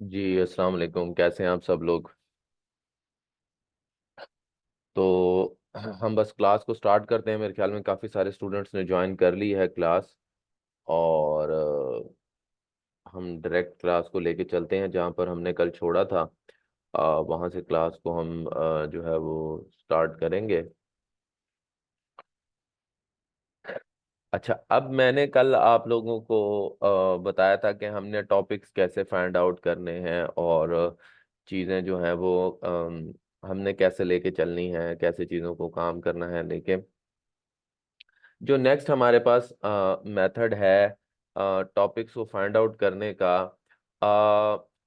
जी अस्सलाम वालेकुम। कैसे हैं आप सब लोग? तो हम बस क्लास को स्टार्ट करते हैं। मेरे ख्याल में काफ़ी सारे स्टूडेंट्स ने ज्वाइन कर ली है क्लास। और हम डायरेक्ट क्लास को लेके चलते हैं जहाँ पर हमने कल छोड़ा था। वहाँ से क्लास को हम जो है वो स्टार्ट करेंगे। अच्छा, अब मैंने कल आप लोगों को बताया था कि हमने टॉपिक्स कैसे फाइंड आउट करने हैं और चीज़ें जो हैं वो हमने कैसे लेके चलनी है, कैसे चीज़ों को काम करना है। लेके जो नेक्स्ट हमारे पास मेथड है टॉपिक्स को फाइंड आउट करने का,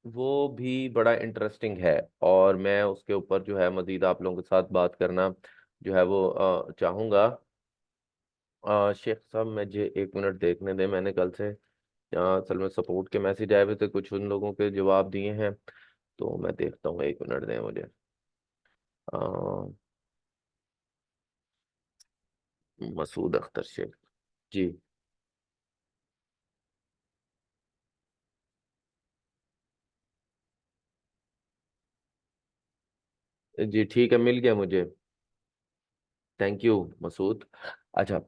वो भी बड़ा इंटरेस्टिंग है। और मैं उसके ऊपर जो है मज़ीद आप लोगों के साथ बात करना जो है वो चाहूँगा। शेख साहब मुझे एक मिनट देखने दें। मैंने कल से असल में सपोर्ट के मैसेज आए हुए थे, कुछ उन लोगों के जवाब दिए हैं, तो मैं देखता हूँ। एक मिनट दें मुझे। अ, मसूद अख्तर शेख जी। जी ठीक है, मिल गया मुझे। Thank you Masood. अच्छा,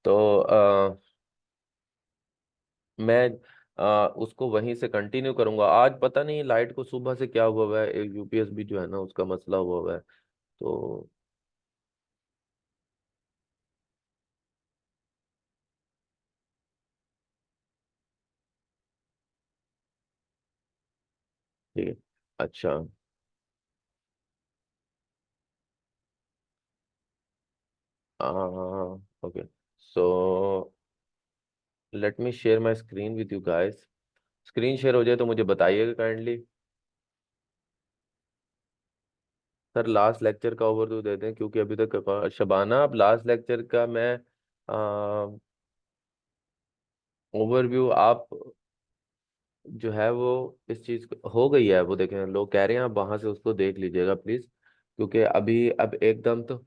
तो मैं उसको वहीं से कंटिन्यू करूंगा। आज पता नहीं लाइट को सुबह से क्या हुआ हुआ है, एक यूपीएस भी जो है ना उसका मसला हुआ हुआ है। तो ठीक है। अच्छा। Okay, so let me share my screen with you guys. Screen share हो जाए तो मुझे बताइएगा काइंडली। सर लास्ट लेक्चर का ओवरव्यू दे दें, क्योंकि अभी तक शबाना अब लास्ट लेक्चर का मैं ओवरव्यू आप जो है वो इस चीज हो गई है वो देखें, लोग कह रहे हैं, आप वहां से उसको देख लीजिएगा प्लीज, क्योंकि अभी अब एकदम तो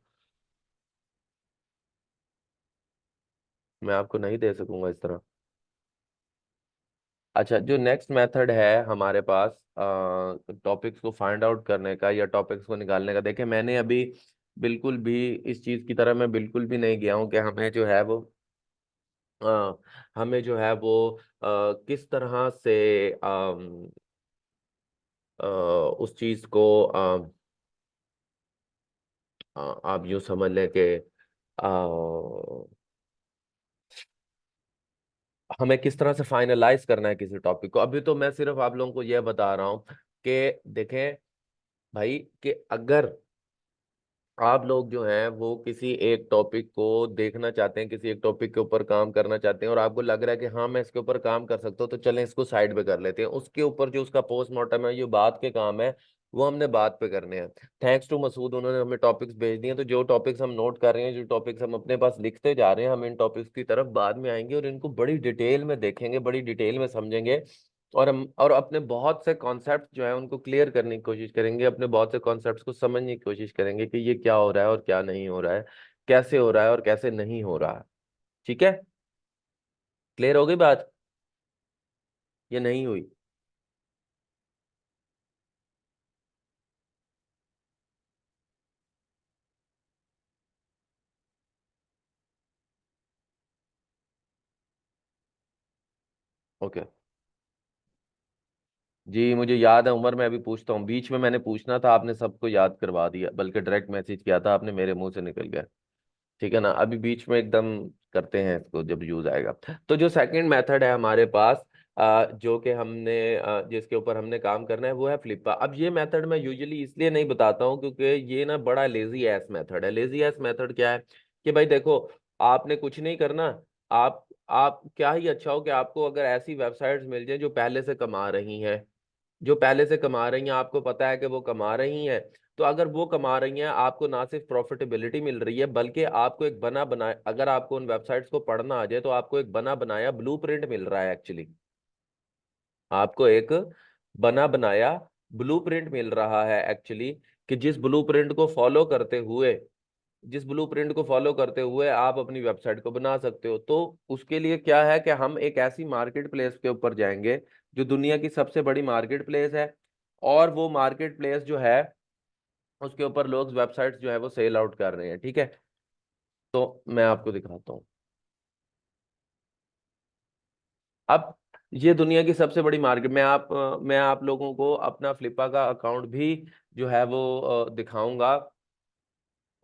मैं आपको नहीं दे सकूंगा इस तरह। अच्छा, जो नेक्स्ट मेथड है हमारे पास टॉपिक्स को फाइंड आउट करने का या टॉपिक्स को निकालने का, देखें मैंने अभी बिल्कुल भी इस चीज की तरह मैं बिल्कुल भी नहीं गया हूं कि हमें जो है वो अ, हमें जो है वो किस तरह से उस चीज को आप यूं समझ लें कि अ, हमें किस तरह से फाइनलाइज करना है किसी टॉपिक को। अभी तो मैं सिर्फ आप लोगों को यह बता रहा हूं कि देखें भाई, कि अगर आप लोग जो हैं वो किसी एक टॉपिक को देखना चाहते हैं, किसी एक टॉपिक के ऊपर काम करना चाहते हैं, और आपको लग रहा है कि हाँ मैं इसके ऊपर काम कर सकता हूँ, तो चलें इसको साइड पे कर लेते हैं। उसके ऊपर जो उसका पोस्टमार्टम है, जो बात के काम है, वो हमने बात पे करने हैं। थैंक्स टू मसूद, उन्होंने हमें टॉपिक्स भेज दिए। तो जो टॉपिक्स हम नोट कर रहे हैं, जो टॉपिक्स हम अपने पास लिखते जा रहे हैं, हम इन टॉपिक्स की तरफ बाद में आएंगे और इनको बड़ी डिटेल में देखेंगे, बड़ी डिटेल में समझेंगे। और हम और अपने बहुत से कॉन्सेप्ट जो है उनको क्लियर करने की कोशिश करेंगे, अपने बहुत से कॉन्सेप्ट्स को समझने की कोशिश करेंगे कि ये क्या हो रहा है और क्या नहीं हो रहा है, कैसे हो रहा है और कैसे नहीं हो रहा है। ठीक है? क्लियर हो गई बात? ये नहीं हुई? ओके। जी मुझे याद है उमर, मैं अभी पूछता हूँ। बीच में मैंने पूछना था, आपने सबको याद करवा दिया, बल्कि डायरेक्ट मैसेज किया था आपने, मेरे मुंह से निकल गया। ठीक है ना? अभी बीच में एकदम करते हैं इसको जब यूज आएगा। तो जो सेकंड मेथड है हमारे पास, जो कि हमने जिसके ऊपर हमने काम करना है, वो है फ्लिपा। अब ये मेथड मैं यूजुअली इसलिए नहीं बताता हूँ क्योंकि ये ना बड़ा लेजी एस मेथड है। लेजी एस मेथड क्या है कि भाई देखो, आपने कुछ नहीं करना। आप क्या ही अच्छा हो कि आपको अगर ऐसी वेबसाइट्स मिल जाए जो पहले से कमा रही हैं, जो पहले से कमा रही हैं, आपको पता है कि वो कमा रही हैं। तो अगर वो कमा रही हैं, आपको ना सिर्फ प्रॉफिटेबिलिटी मिल रही है, बल्कि आपको एक बना बनाया, अगर आपको उन वेबसाइट्स को पढ़ना आ जाए तो आपको एक बना बनाया ब्लूप्रिंट मिल रहा है एक्चुअली। आपको एक बना बनाया ब्लूप्रिंट मिल रहा है एक्चुअली, कि जिस ब्लूप्रिंट को फॉलो करते हुए जिस ब्लूप्रिंट को फॉलो करते हुए आप अपनी वेबसाइट को बना सकते हो। तो उसके लिए क्या है कि हम एक ऐसी मार्केट प्लेस के ऊपर जाएंगे जो दुनिया की सबसे बड़ी मार्केट प्लेस है, और वो मार्केट प्लेस जो है उसके ऊपर लोग वेबसाइट्स जो है वो सेल आउट कर रहे हैं। ठीक है, तो मैं आपको दिखाता हूँ। अब ये दुनिया की सबसे बड़ी मार्केट, मैं आप लोगों को अपना फ्लिपा का अकाउंट भी जो है वो दिखाऊंगा,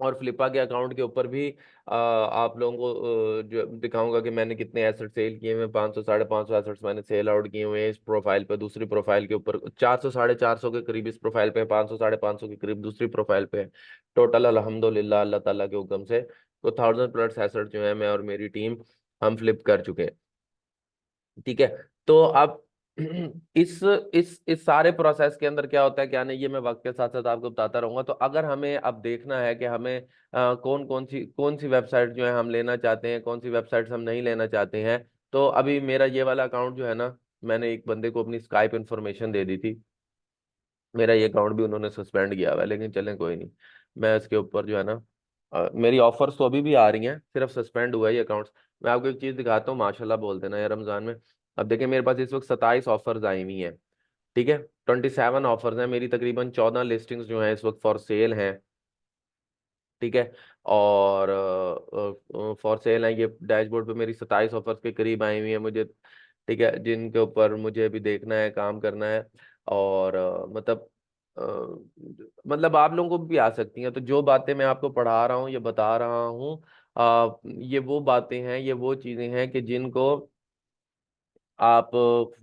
और फ्लिपा के अकाउंट के ऊपर भी आप लोगों को जो दिखाऊंगा कि मैंने कितने एसेट सेल किए हुए हैं। 500 550 एसेट्स मैंने सेल आउट किए हुए हैं इस प्रोफाइल पे। दूसरी प्रोफाइल के ऊपर 400 450 के करीब इस प्रोफाइल पे, 500 550 के करीब दूसरी प्रोफाइल पे है। टोटल अल्हम्दुलिल्लाह अल्लाह ताला के हुक्म से तो 1000+ एसेट जो है मैं और मेरी टीम हम फ्लिप कर चुके हैं। ठीक है, तो अब इस सारे प्रोसेस के अंदर क्या होता है क्या नहीं, ये मैं वक्त के साथ साथ आपको बताता रहूंगा। तो अगर हमें अब देखना है कि हमें कौन सी वेबसाइट जो है हम लेना चाहते हैं, कौन सी वेबसाइट्स हम नहीं लेना चाहते हैं, तो अभी मेरा ये वाला अकाउंट जो है ना, मैंने एक बंदे को अपनी स्काइप इन्फॉर्मेशन दे दी थी। मेरा ये अकाउंट भी उन्होंने सस्पेंड किया हुआ है, लेकिन चलें कोई नहीं। मैं इसके ऊपर जो है ना, मेरी ऑफर्स तो अभी भी आ रही हैं, सिर्फ सस्पेंड हुआ है ये अकाउंट्स। मैं आपको एक चीज़ दिखाता हूँ, माशाल्लाह बोल देना यार रमजान में। अब देखिए मेरे पास इस वक्त 27 ऑफर्स आई हुई हैं। ठीक है, 27 ऑफर्स हैं मेरी, तकरीबन 14 लिस्टिंग्स जो हैं इस वक्त फॉर सेल हैं। ठीक है, और फॉर सेल है, ये डैशबोर्ड पे मेरी 27 ऑफर्स के करीब आई हुई है मुझे। ठीक है, जिनके ऊपर मुझे अभी देखना है, काम करना है। और मतलब आप लोगों को भी आ सकती हैं। तो जो बातें मैं आपको पढ़ा रहा हूँ, ये बता रहा हूँ, ये वो बातें हैं, ये वो चीज़ें हैं कि जिनको आप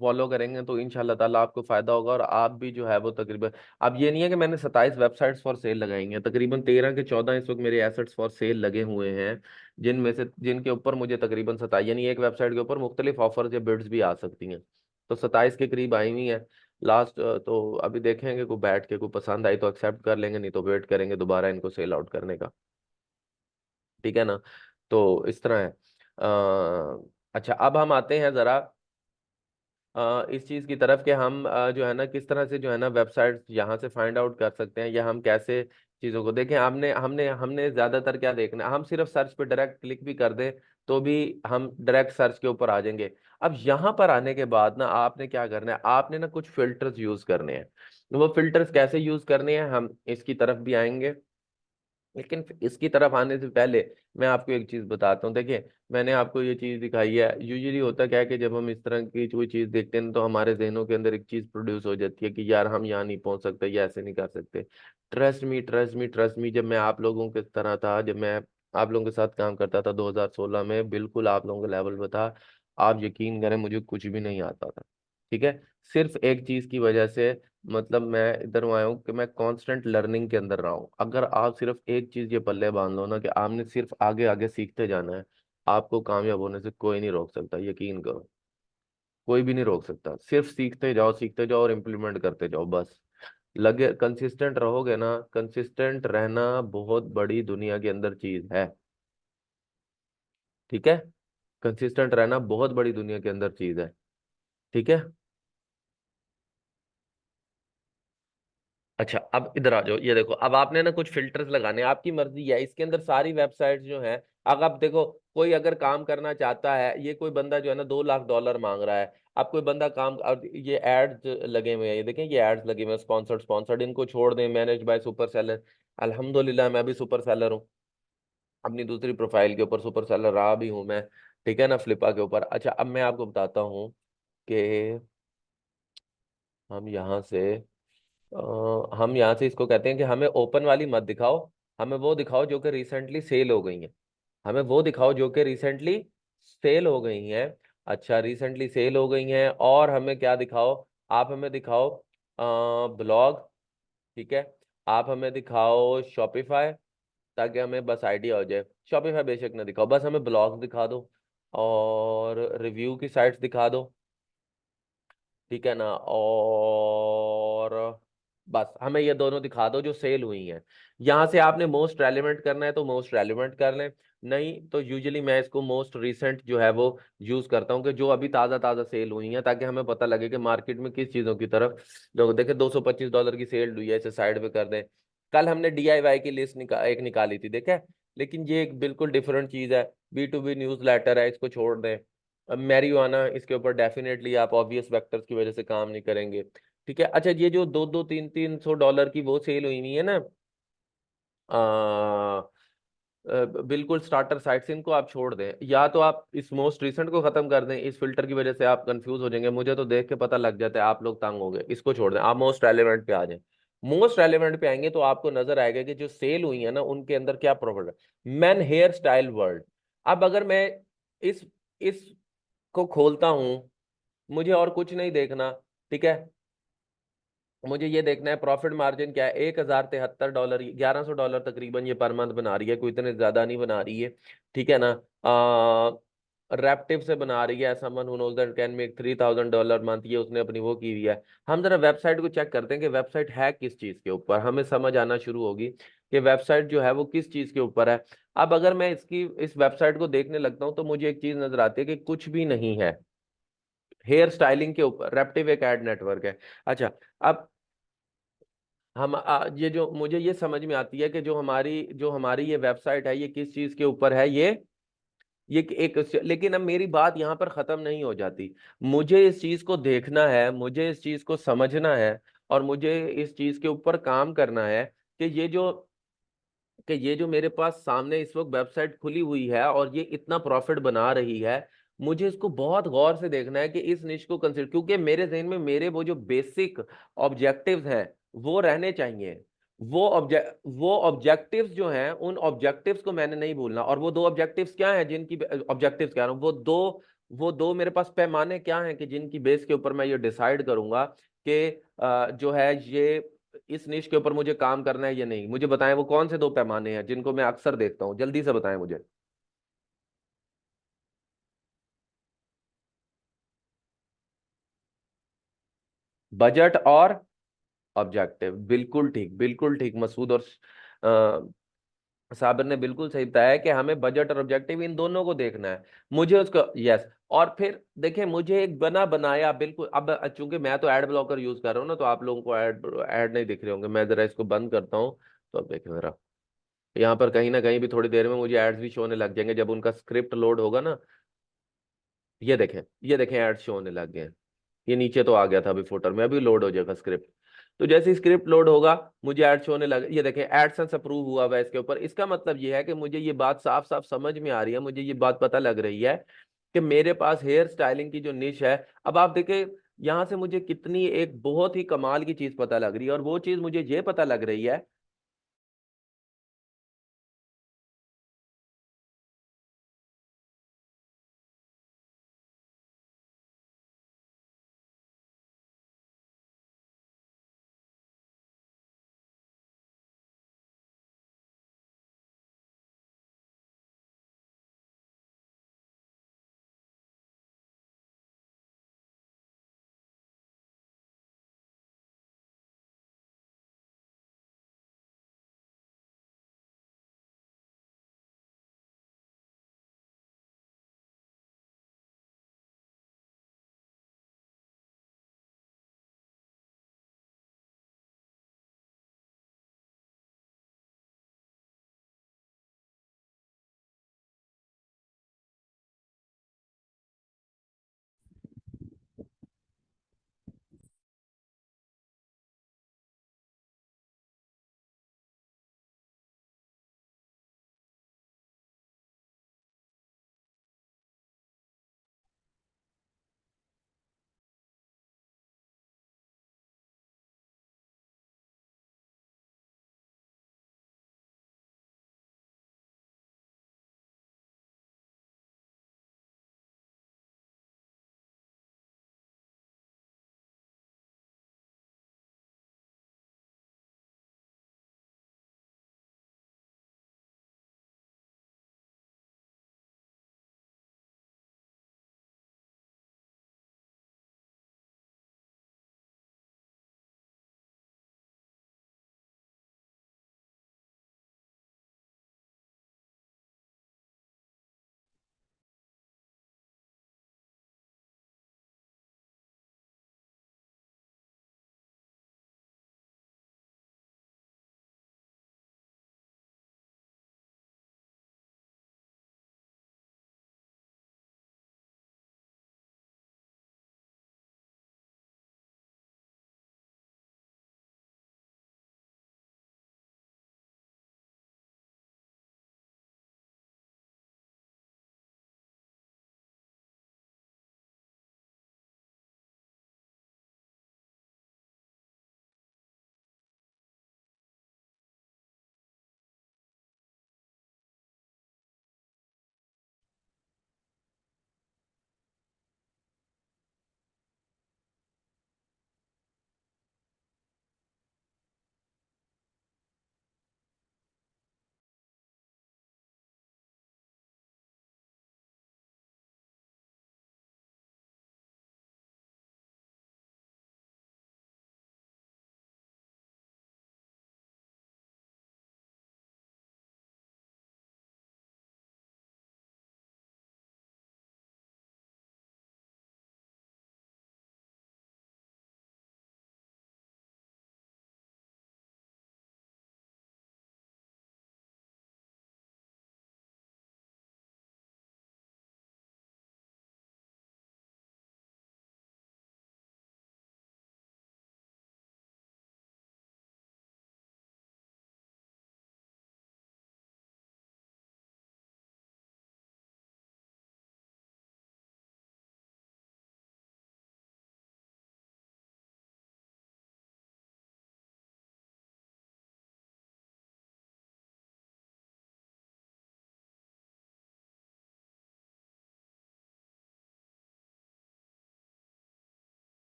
फॉलो करेंगे तो इंशाल्लाह ताला आपको फायदा होगा, और आप भी जो है वो तकरीबन, अब ये नहीं है कि मैंने 27 वेबसाइट्स फॉर सेल लगाई हैं, तकरीबन 13 के 14 इस वक्त मेरे एसेट्स फॉर सेल लगे हुए हैं, जिनमें से जिनके ऊपर मुझे तकरीबन 27, यानी एक वेबसाइट के ऊपर मुख्तलिफ ऑफर्स या बिड्स भी आ सकती हैं। तो 27 के करीब आई हुई हैं लास्ट। तो अभी देखेंगे, को बैठ के को पसंद आई तो एक्सेप्ट कर लेंगे, नहीं तो वेट करेंगे दोबारा इनको सेल आउट करने का। ठीक है ना, तो इस तरह है। अच्छा, अब हम आते हैं ज़रा इस चीज़ की तरफ कि हम जो है ना किस तरह से जो है ना वेबसाइट यहाँ से फाइंड आउट कर सकते हैं, या हम कैसे चीज़ों को देखें। हमने हमने हमने ज़्यादातर क्या देखना है, हम सिर्फ सर्च पे डायरेक्ट क्लिक भी कर दें तो भी हम डायरेक्ट सर्च के ऊपर आ जाएंगे। अब यहाँ पर आने के बाद ना आपने क्या करना है, आपने ना कुछ फिल्टर्स यूज़ करने हैं। वो फिल्टर्स कैसे यूज़ करने हैं हम इसकी तरफ भी आएंगे, लेकिन इसकी तरफ आने से पहले मैं आपको एक चीज बताता हूँ। देखिए मैंने आपको ये चीज दिखाई है, यूजुअली होता क्या है कि जब हम इस तरह की कोई चीज देखते हैं तो हमारे जहनों के अंदर एक चीज प्रोड्यूस हो जाती है कि यार हम यहाँ नहीं पहुंच सकते या ऐसे नहीं कर सकते। Trust me, trust me, trust me, जब मैं आप लोगों के तरह था, जब मैं आप लोगों के साथ काम करता था 2016 में, बिल्कुल आप लोगों का लेवल बता, आप यकीन करें मुझे कुछ भी नहीं आता था। ठीक है, सिर्फ एक चीज की वजह से, मतलब मैं इधर आया हूँ कि मैं कांस्टेंट लर्निंग के अंदर रहा हूँ। अगर आप सिर्फ एक चीज ये पल्ले बांध लो ना कि आपने सिर्फ आगे आगे सीखते जाना है, आपको कामयाब होने से कोई नहीं रोक सकता, यकीन करो। कोई भी नहीं रोक सकता, सिर्फ सीखते जाओ और इम्प्लीमेंट करते जाओ बस। लगे कंसिस्टेंट रहोगे ना, कंसिस्टेंट रहना बहुत बड़ी दुनिया के अंदर चीज है। ठीक है, कंसिस्टेंट रहना बहुत बड़ी दुनिया के अंदर चीज है। ठीक है, अच्छा अब इधर आ जाओ, ये देखो अब आपने ना कुछ फिल्टर्स लगाने हैं, आपकी मर्जी है। इसके अंदर सारी वेबसाइट्स जो हैं, अगर आप देखो, कोई अगर काम करना चाहता है, ये कोई बंदा जो है ना $2 लाख मांग रहा है। अब कोई बंदा काम, अब ये एड्स लगे हुए हैं, ये देखें ये एड्स लगे हुए हैं, स्पॉन्सर्ड स्पॉन्सर्ड, इनको छोड़ दें, मैनेज बाय सुपर सेलर। अल्हम्दुलिल्लाह मैं भी सुपर सेलर हूँ, अपनी दूसरी प्रोफाइल के ऊपर सुपर सेलर रहा भी हूँ मैं। ठीक है ना, फ्लिपा के ऊपर। अच्छा अब मैं आपको बताता हूँ कि हम यहाँ से हम यहाँ से इसको कहते हैं कि हमें ओपन वाली मत दिखाओ, हमें वो दिखाओ जो कि रिसेंटली सेल हो गई हैं। हमें वो दिखाओ जो कि रिसेंटली सेल हो गई हैं। अच्छा, रिसेंटली सेल हो गई हैं, और हमें क्या दिखाओ, आप हमें दिखाओ ब्लॉग। ठीक है, आप हमें दिखाओ शॉपिफाई, ताकि हमें बस आइडिया हो जाए। शॉपिफाई बेशक ना दिखाओ, बस हमें ब्लॉग दिखा दो, और रिव्यू की साइट्स दिखा दो। ठीक है ना, और बस हमें ये दोनों दिखा दो जो सेल हुई हैं। यहाँ से आपने मोस्ट रेलिवेंट करना है तो मोस्ट रेलिवेंट कर लें, नहीं तो यूजुअली मैं इसको मोस्ट रिसेंट जो है वो यूज करता हूँ कि जो अभी ताज़ा ताज़ा सेल हुई हैं, ताकि हमें पता लगे कि मार्केट में किस चीज़ों की तरफ लोग देखें। $225 की सेल हुई है, इसे साइड पे कर दें। कल हमने DIY की लिस्ट एक निकाली थी, देखे लेकिन ये एक बिल्कुल डिफरेंट चीज है। B2B न्यूज लेटर है, इसको छोड़ दें। अब मैरिजुआना, इसके ऊपर डेफिनेटली आप ऑब्वियस फैक्टर्स की वजह से काम नहीं करेंगे। ठीक है। अच्छा, ये जो 200-300 की वो सेल हुई नहीं है ना, बिल्कुल स्टार्टर साइट्स, इनको आप छोड़ दें, या तो आप इस मोस्ट रिसेंट को खत्म कर दें। इस फिल्टर की वजह से आप कंफ्यूज हो जाएंगे, मुझे तो देख के पता लग जाता है, आप लोग तंग हो गए। इसको छोड़ दें, आप मोस्ट रेलेवेंट पे आ जाएं। मोस्ट रेलेवेंट पे आएंगे तो आपको नजर आएगा कि जो सेल हुई है ना उनके अंदर क्या प्रॉफिट है। Man hair style world. अब अगर मैं इस को खोलता हूं, मुझे और कुछ नहीं देखना। ठीक है, मुझे ये देखना है प्रॉफिट मार्जिन क्या है। $1073, $1100 तकरीबन ये पर मंथ बना रही है, कोई इतने ज्यादा नहीं बना रही है। ठीक है ना। रैप्टिव से बना रही है, someone who knows that can make $3000 month, ये उसने अपनी वो की हुई है। हम जरा वेबसाइट को चेक करते हैं कि वेबसाइट है किस चीज के ऊपर, हमें समझ आना शुरू होगी कि वेबसाइट जो है वो किस चीज के ऊपर है। अब अगर मैं इस वेबसाइट को देखने लगता हूँ तो मुझे एक चीज नजर आती है कि कुछ भी नहीं है हेयर स्टाइलिंग के ऊपर। रैप्टिव एक एड नेटवर्क है। अच्छा, अब हम ये जो मुझे ये समझ में आती है कि जो हमारी ये वेबसाइट है ये किस चीज के ऊपर है, ये एक। लेकिन अब मेरी बात यहाँ पर खत्म नहीं हो जाती। मुझे इस चीज को देखना है, मुझे इस चीज को समझना है, और मुझे इस चीज के ऊपर काम करना है कि ये जो मेरे पास सामने इस वक्त वेबसाइट खुली हुई है और ये इतना प्रॉफिट बना रही है, मुझे इसको बहुत गौर से देखना है कि इस निश को कंसिडर, क्योंकि मेरे जहन में मेरे वो जो बेसिक ऑब्जेक्टिव्स हैं वो रहने चाहिए। वो ऑब्जेक्टिव्स जो हैं उन ऑब्जेक्टिव्स को मैंने नहीं भूलना। और वो दो ऑब्जेक्टिव्स क्या हैं जिनकी ऑब्जेक्टिव्स कह रहा हूँ, वो दो मेरे पास पैमाने क्या हैं कि जिनकी बेस के ऊपर मैं ये डिसाइड करूंगा कि जो है ये इस निश के ऊपर मुझे काम करना है या नहीं। मुझे बताएं वो कौन से दो पैमाने हैं जिनको मैं अक्सर देखता हूँ, जल्दी से बताएं मुझे। बजट और ऑब्जेक्टिव, बिल्कुल ठीक, बिल्कुल ठीक मसूद और साबिर ने बिल्कुल सही बताया कि हमें बजट और ऑब्जेक्टिव इन दोनों को देखना है। मुझे उसको यस। और फिर देखिए, मुझे एक बना बनाया बिल्कुल, अब चूंकि मैं तो एड ब्लॉकर यूज कर रहा हूँ ना, तो आप लोगों को ऐड ऐड नहीं दिख रहे होंगे। मैं जरा इसको बंद करता हूँ, तो अब देखिए जरा, यहाँ पर कहीं ना कहीं भी थोड़ी देर में मुझे एड्स भी शो होने लग जाएंगे जब उनका स्क्रिप्ट लोड होगा ना। ये देखें एड्स शो होने लग गए हैं। ये नीचे तो आ गया था अभी फुटर में, अभी लोड हो जाएगा स्क्रिप्ट। तो जैसे ही स्क्रिप्ट लोड होगा मुझे एड्स होने लगे। ये देखें एडसेंस अप्रूव हुआ हुआ है इसके ऊपर। इसका मतलब ये है कि मुझे ये बात साफ साफ समझ में आ रही है, मुझे ये बात पता लग रही है कि मेरे पास हेयर स्टाइलिंग की जो निश है। अब आप देखें, यहाँ से मुझे कितनी एक बहुत ही कमाल की चीज पता लग रही है, और वो चीज मुझे ये पता लग रही है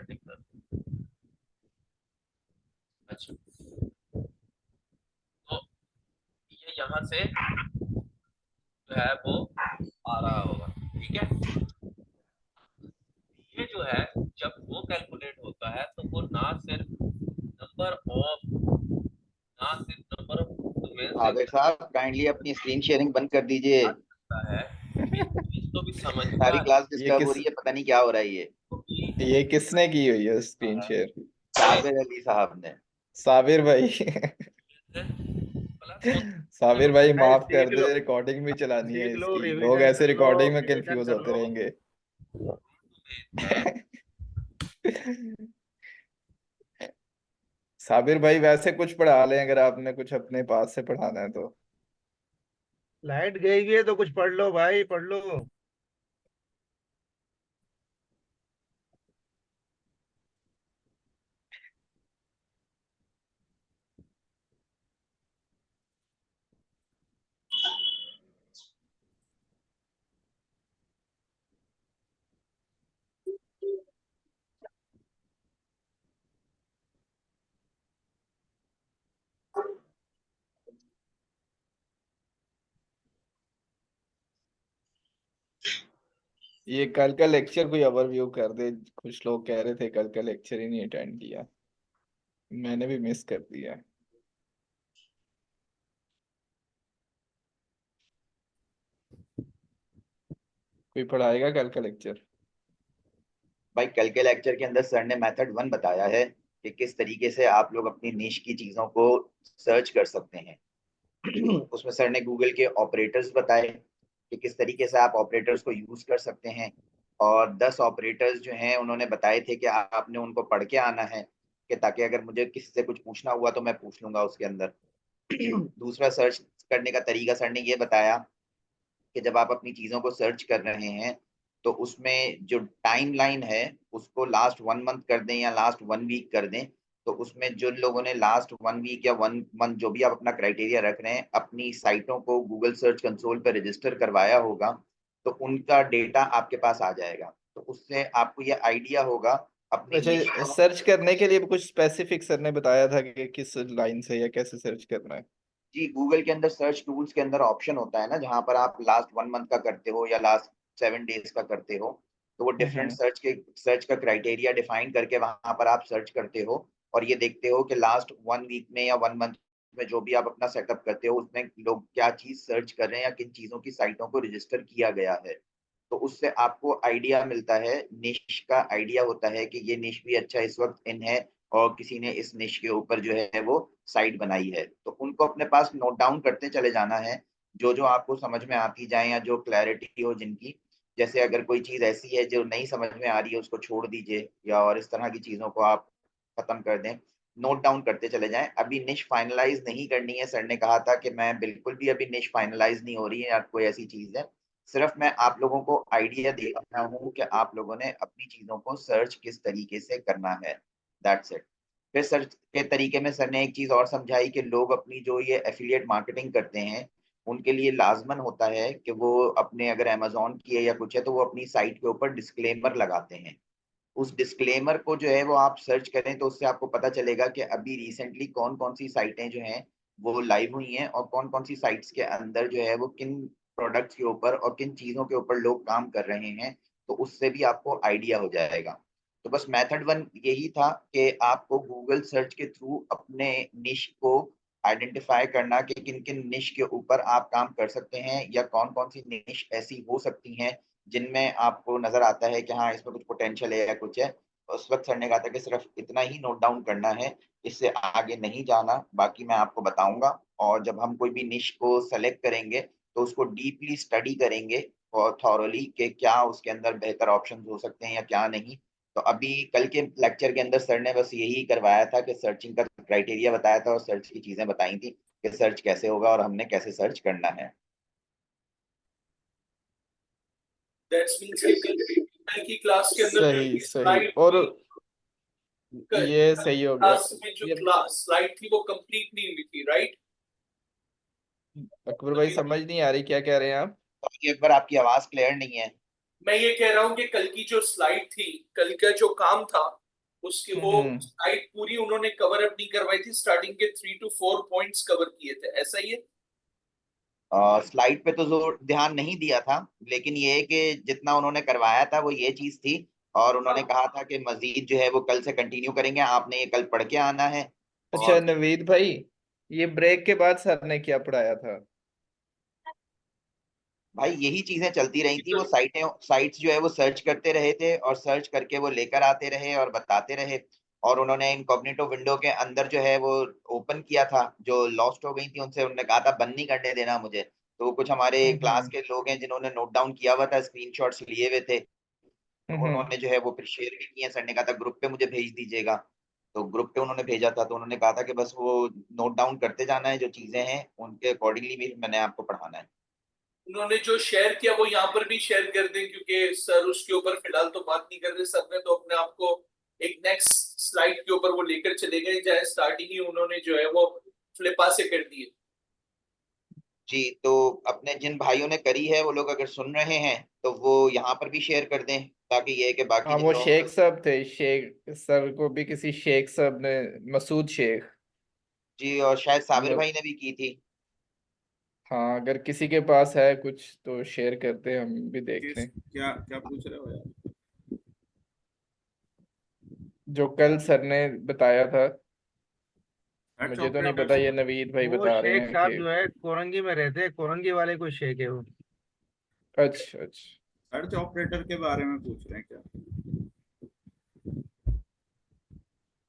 पर्टिकुलर। अच्छा, तो ये यहाँ से जो है वो आ रहा होगा, ठीक है। ये जो है जब वो कैलकुलेट होता है तो वो ना सिर्फ नंबर ऑफ तुम्हें से आबिद साहब काइंडली अपनी स्क्रीन शेयरिंग बंद कर दीजिए। आता है, इस चीज को भी समझना सारी क्लास ये डिस्टर्ब हो किस रही है, पता नहीं क्या हो रहा है ये। ये किसने की हुई है स्क्रीन शेयर? साबिर अली साहब ने। साबिर भाई। प्लस हो साबिर भाई गाइस माफ कर सीख लो, दे, रिकॉर्डिंग भी चलानी है सीख लो, इसकी, लोग रिवीजन ऐसे कर लो, रिकॉर्डिंग में रिवीजन कंफ्यूज कर होते लो। रहेंगे। साबिर भाई वैसे कुछ पढ़ा लें अगर आपने कुछ अपने पास से पढ़ाना है तो। लाइट गई हुई है तो कुछ पढ़ लो भाई, पढ़ लो। ये कल का लेक्चर कोई ओवरव्यू कर दे, कुछ लोग कह रहे थे कल का लेक्चर ही नहीं अटेंड किया, मैंने भी मिस कर दिया। कोई पढ़ाएगा कल का लेक्चर? भाई कल के लेक्चर के अंदर सर ने मेथड 1 बताया है कि किस तरीके से आप लोग अपनी निश की चीजों को सर्च कर सकते हैं। उसमें सर ने गूगल के ऑपरेटर्स बताए कि किस तरीके से आप ऑपरेटर्स को यूज कर सकते हैं। और 10 ऑपरेटर्स जो हैं उन्होंने बताए थे कि आपने उनको पढ़ के आना है, कि ताकि अगर मुझे किसी से कुछ पूछना हुआ तो मैं पूछ लूंगा उसके अंदर। दूसरा सर्च करने का तरीका सर ने ये बताया कि जब आप अपनी चीजों को सर्च कर रहे हैं तो उसमें जो टाइम लाइन है उसको लास्ट 1 मंथ कर दें या लास्ट 1 वीक कर दें। तो उसमें जो लोगों ने लास्ट 1 वीक या 1 मंथ जो भी आप अपना क्राइटेरिया रख रहे हैं अपनी साइटों को गूगल सर्च कंसोल पर रजिस्टर करवाया होगा, तो उनका डेटा आपके पास आ जाएगा। तो उससे आपको ये आइडिया होगा अपनी निश अच्छा, को। सर्च करने के लिए कुछ स्पेसिफिक सर ने बताया था कि किस लाइन से या कैसे सर्च करना है? जी, गूगल के अंदर सर्च टूल्स के अंदर ऑप्शन होता है ना, जहां पर आप लास्ट 1 मंथ का करते हो या लास्ट 7 डेज का करते हो, तो वो डिफरेंट हम्म। सर्च का क्राइटेरिया डिफाइन करके वहां पर आप सर्च करते हो। और ये देखते हो कि लास्ट 1 वीक में या 1 मंथ में जो भी आप अपना सेटअप करते हो उसमें लोग क्या चीज सर्च कर रहे हैं या किन चीजों की साइटों को रजिस्टर किया गया है। तो उससे आपको आइडिया मिलता है, निश का आइडिया होता है कि ये निश भी अच्छा इस वक्त इन है और किसी ने इस निश के ऊपर जो है वो साइट बनाई है। तो उनको अपने पास नोट डाउन करते चले जाना है, जो जो आपको समझ में आती जाए या जो क्लैरिटी हो जिनकी। जैसे अगर कोई चीज ऐसी है जो नहीं समझ में आ रही है उसको छोड़ दीजिए, या और इस तरह की चीजों को आप खत्म कर दें। नोट डाउन करते चले जाएं। अभी निश फाइनलाइज नहीं करनी है, सर ने कहा था कि मैं बिल्कुल भी अभी निश फाइनलाइज नहीं हो रही है या कोई ऐसी चीज है। सिर्फ मैं आप लोगों को आइडिया दे रहा हूँ कि आप लोगों ने अपनी चीजों को सर्च किस तरीके से करना है। That's it. फिर सर्च के तरीके में सर ने एक चीज और समझाई कि लोग अपनी जो ये एफिलिएट मार्केटिंग करते हैं उनके लिए लाजमन होता है कि वो अपने अगर अमेजोन की है या कुछ है तो वो अपनी साइट के ऊपर डिस्क्लेमर लगाते हैं। उस डिस्क्लेमर को जो है वो आप सर्च करें तो उससे आपको पता चलेगा कि अभी रिसेंटली कौन कौन सी साइटें जो हैं वो लाइव हुई हैं और कौन कौन सी साइट्स के अंदर जो है वो किन प्रोडक्ट्स के ऊपर और किन चीजों के ऊपर लोग काम कर रहे हैं। तो उससे भी आपको आइडिया हो जाएगा। तो बस मेथड 1 यही था कि आपको गूगल सर्च के थ्रू अपने निश को आइडेंटिफाई करना कि किन किन निश के ऊपर आप काम कर सकते हैं या कौन कौन सी निश ऐसी हो सकती हैं जिनमें आपको नजर आता है कि हाँ इसमें कुछ पोटेंशियल है या कुछ है। उस वक्त सर ने कहा था कि सिर्फ इतना ही नोट डाउन करना है, इससे आगे नहीं जाना। बाकी मैं आपको बताऊंगा। और जब हम कोई भी निश को सेलेक्ट करेंगे तो उसको डीपली स्टडी करेंगे और थॉरली कि क्या उसके अंदर बेहतर ऑप्शन हो सकते हैं या क्या नहीं। तो अभी कल के लेक्चर के अंदर सर ने बस यही करवाया था कि सर्चिंग का क्राइटेरिया बताया था और सर्च की चीजें बताई थी कि सर्च कैसे होगा और हमने कैसे सर्च करना है। दैट्स मींस कि कल की क्लास के अंदर जो सही सही। स्लाइड और थी, ये सही हो गया। क्लास में जो ये क्लास स्लाइड थी वो कंप्लीट नहीं हुई थी, राइट? अकबर भाई समझ नहीं आ रही क्या कह रहे हैं आप? तो एक बार आपकी आवाज क्लियर नहीं है। मैं ये कह रहा हूँ कि कल की जो स्लाइड थी, कल का जो काम था उसकी वो हम्म साइट पूरी उन्होंने कवर अप नहीं करवाई थी, स्टार्टिंग के 3 to 4 पॉइंट्स कवर किए थे, ऐसा ही है। स्लाइड पे तो जोर ध्यान नहीं दिया था, लेकिन ये है कि जितना उन्होंने करवाया था वो ये चीज थी। और उन्होंने हाँ, कहा था कि मजीद जो है वो कल से कंटिन्यू करेंगे, आपने ये कल पढ़ के आना है। अच्छा और नवीद भाई, ये ब्रेक के बाद सर ने क्या पढ़ाया था? भाई यही चीजें चलती रही थी, वो तो साइट्स जो है वो सर्च करते रहे थे और सर्च करके वो लेकर आते रहे और बताते रहे। और उन्होंने इनकॉग्निटो विंडो के अंदर जो है वो ओपन किया था, जो लॉस्ट हो गई थी उनसे उन्होंने कहा था बंद नहीं करने देना मुझे। तो वो कुछ हमारे क्लास हम्म के लोग हैं जिन्होंने नोट डाउन किया हुआ था, स्क्रीनशॉट्स लिए हुए थे। तो हम्म उन्होंने जो है वो फिर शेयर भी किए, सर ने कहा था ग्रुप पे मुझे भेज दीजिएगा। तो ग्रुप पे उन्होंने भेजा था, तो उन्होंने कहा था कि बस वो नोट डाउन करते जाना है, जो चीजें हैं उनके अकॉर्डिंगली भी मैंने आपको पढ़ाना है। उन्होंने जो शेयर किया वो यहाँ पर भी शेयर कर दें, क्योंकि सर उसके ऊपर फिलहाल तो बात नहीं कर रहे। सर ने तो अपने आप को एक नेक्स्ट स्लाइड के ऊपर वो लेकर चले गए, जहाँ स्टार्टिंग ही उन्होंने जो है वो फ्लिपा से कर दिए। जी, तो अपने जिन भाइयों ने करी है वो लोग अगर सुन रहे हैं तो वो यहाँ पर भी शेयर कर दें, ताकि ये है कि बाकी हाँ जिन वो लोगों शेख को। साहब थे, शेख सर को भी किसी शेख साहब ने, मसूद शेख। जी, और शायद साबिर म, भाई ने भी की थी। हाँ अगर किसी के पास है कुछ तो शेयर करते हैं, हम भी देख किस लें। क्या क्या पूछ रहे हो यार? जो कल सर ने बताया था, सर्च मुझे तो नहीं पता, ऑपरेटर्स। ये नवीद भाई वो बता रहे शेख हैं साहब कि। जो है कोरंगी में रहते हैं, कोरंगी वाले कोई शेख है वो। अच्छा अच्छा। सर्च ऑपरेटर के बारे में पूछ रहे हैं क्या?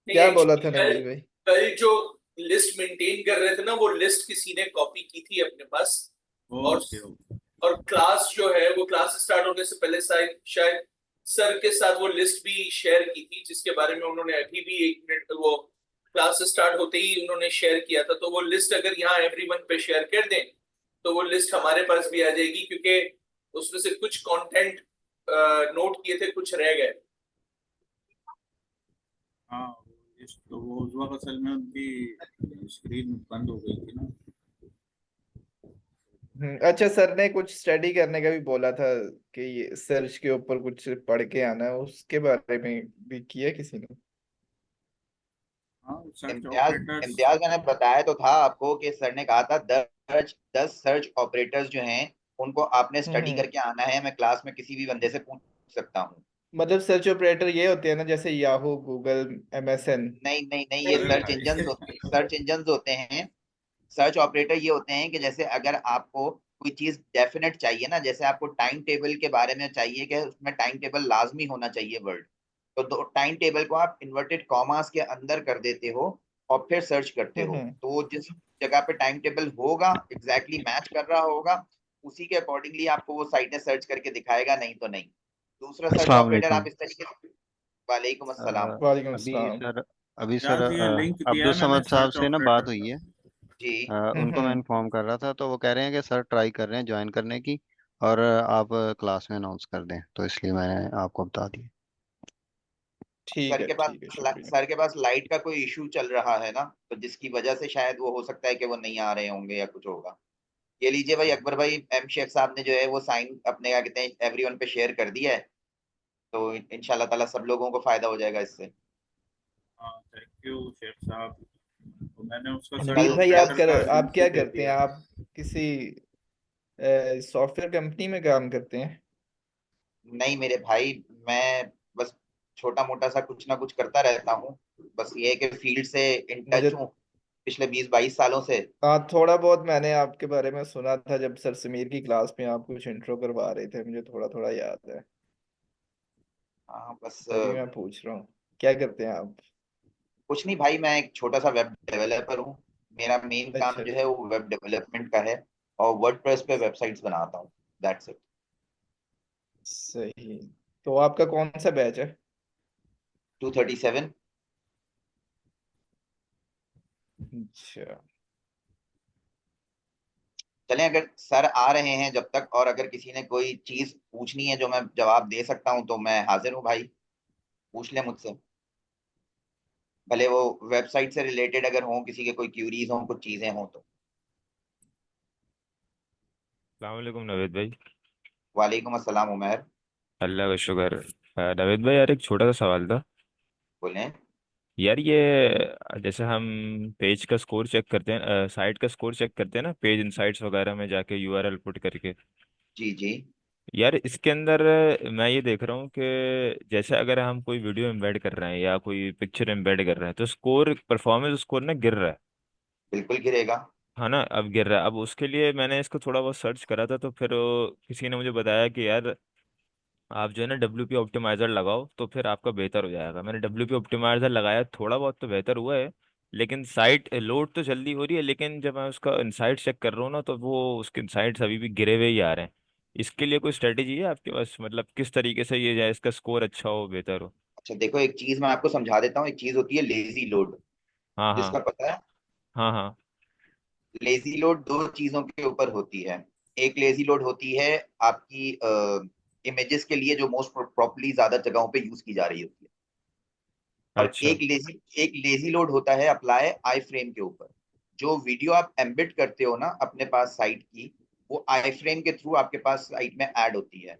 नहीं, क्या बोला एक्चुअली था कल नवीद भाई? कल जो लिस्ट मेंटेन कर रहे थे ना, वो लिस्ट किसी ने कॉपी की थी अपने पास। और ओके ओके। और क्लास जो है वो क्लास स्टार्ट होने से पहले शायद शायद सर के साथ वो लिस्ट भी शेयर की थी, जिसके बारे में उन्होंने अभी भी 1 मिनट वो क्लास स्टार्ट होते ही उन्होंने शेयर किया था। तो वो लिस्ट अगर यहाँ एवरीवन पे शेयर कर दें तो वो लिस्ट हमारे पास भी आ जाएगी, क्योंकि उसमें से कुछ कंटेंट नोट किए थे, कुछ रह गए। हाँ, तो वो उस वक्त असल में उनकी स्क्रीन बंद हो गई थी ना। अच्छा सर ने कुछ स्टडी करने का भी बोला था कि ये सर्च के ऊपर कुछ पढ़ के आना है, उसके बारे में भी किया किसी ने? हाँ, सर्च इम्तियाज ऑपरेटर्स। इम्तियाज मैंने बताया तो था आपको कि सर ने कहा था 10 सर्च ऑपरेटर्स जो हैं उनको आपने स्टडी हम्म करके आना है, मैं क्लास में किसी भी बंदे से पूछ सकता हूँ। मतलब सर्च ऑपरेटर ये होते हैं ना, जैसे याहू, गूगल, MSN? नहीं नहीं नहीं, ये अरे भाई सर्च इंजन होते हैं। सर्च ऑपरेटर ये होते हैं कि जैसे अगर आपको कोई चीज डेफिनेट चाहिए ना, जैसे आपको टाइम टेबल के बारे में चाहिए कि उसमें टाइम टेबल लाजमी होना चाहिए वर्ड, तो दो टाइम टेबल को आप इन्वर्टेड कॉमास के अंदर कर देते हो और फिर सर्च करते हो, हम्म तो वो जिस जगह पे टाइम टेबल होगा एग्जैक्टली मैच कर रहा होगा, उसी के अकॉर्डिंगली आपको वो साइट ने सर्च करके दिखाएगा, नहीं तो नहीं। दूसरा सर्च अस्सलाम ऑपरेटर आप वालेकुम। इस तरीके से। वालेकुम अस्सलाम। अ, वालेकुम अभी अस्सलाम। सर अभी सर यार, ये लिंक दिया अब्दुल है मैंने समद साहब सर्च से ना बात ऑपरेटर हुई का। है। जी। उनको मैं हम्म इन्फॉर्म कर रहा था, तो वो कह रहे हैं कि सर ट्राई कर रहे हैं ज्वाइन करने की, और आप क्लास में अनाउंस कर दें, तो इसलिए मैंने आपको बता दिया। ठीक है ठीक है, शुक्रिया। सर के पास लाइट का कोई इशू चल रहा है ना, तो जिसकी वजह से शायद वो हो सकता है कि वो नहीं आ रहे होंगे या कुछ होगा। ये लीजिए भाई, अकबर भाई, एम शेख साहब ने जो है वो साइन अपने क्या कहते हैं एवरीवन पे शेयर कर दिया है। तो इंशाल्लाह ताला सब लोगों को फायदा हो जाएगा इससे। हाँ, थैंक यू शेख साहब। तो मैंने उसका सर्च नवीद कल भाई, कल ऑपरेटर का आप लिंक भी क्या दे करते हैं? दिया। आप किसी सॉफ्टवेयर कंपनी में काम करते हैं? नहीं मेरे भाई, मैं बस छोटा मोटा सा कुछ ना कुछ करता रहता हूँ। बस ये है कि फील्ड से इन मुझे टच हूँ पिछले 20-22 सालों से। हाँ थोड़ा बहुत मैंने आपके बारे में सुना था, जब सर समीर की क्लास में आप कुछ इंट्रो करवा रहे थे, मुझे थोड़ा थोड़ा याद है। हाँ बस तभी मैं पूछ रहा हूँ, क्या करते हैं आप? कुछ नहीं भाई, मैं एक छोटा सा वेब डेवलपर हूँ। मेरा मेन काम अच्छा जो अच्छा। है वो वेब डेवलपमेंट का है, और वर्डप्रेस पे वेबसाइट्स बनाता हूँ। That's it. सही। तो आपका कौन सा बैच है? 237। अच्छा। चलें, अगर सर आ रहे हैं जब तक, और अगर किसी ने कोई चीज पूछनी है जो मैं जवाब दे सकता हूँ तो मैं हाजिर हूँ भाई। पूछ ले मुझसे, भले वो वेबसाइट से रिलेटेड अगर हो, किसी के कोई क्यूरीज हो, कुछ चीजें हों तो। अलैक्म नवेद भाई। वालेकुम अस्सलाम उमैर। अल्लाह का शुक्र। नवेद भाई यार, एक छोटा सा सवाल था। बोले। यार ये जैसे हम पेज का स्कोर चेक करते हैं, साइट का स्कोर चेक करते हैं ना, पेज इनसाइट्स वगैरह में जाके यूआरएल पुट करके। जी जी। यार इसके अंदर मैं ये देख रहा हूँ कि जैसे अगर हम कोई वीडियो एम्बेड कर रहे हैं या कोई पिक्चर एम्बेड कर रहे हैं तो स्कोर, परफॉर्मेंस स्कोर ना गिर रहा है। बिल्कुल गिरेगा। हाँ ना, अब गिर रहा है। अब उसके लिए मैंने इसको थोड़ा बहुत सर्च करा था, तो फिर किसी ने मुझे बताया कि यार आप जो है ना WP ऑप्टिमाइजर लगाओ तो फिर आपका बेहतर हो जाएगा। मैंने WP ऑप्टिमाइजर लगाया, थोड़ा बहुत तो बेहतर हुआ है, लेकिन साइट लोड तो जल्दी हो रही है, लेकिन जब मैं उसका इनसाइट चेक कर रहा हूँ ना तो वो उसके इनसाइट्स अभी भी गिरे हुए ही आ रहे हैं। इसके लिए कोई स्ट्रेटेजी है आपके पास, मतलब किस तरीके से ये जाए, इसका स्कोर अच्छा हो, बेहतर हो? अच्छा देखो, एक चीज मैं आपको समझा देता हूँ। एक चीज होती है लेजी लोड, हाँ हाँ। जिसका पता है। हाँ हाँ। लेजी लोड दो चीजों के ऊपर होती है। एक लेजी लोड होती है आपकी इमेजेस के लिए, जो मोस्ट प्रॉपरली ज्यादा जगहों पे यूज की जा रही होती है। और अच्छा एक लेजी लोड होता है अप्लाई आई फ्रेम के ऊपर। जो वीडियो आप एम्बिट करते हो ना अपने पास साइट की, वो आई फ्रेम के थ्रू आपके पास साइट में ऐड होती है।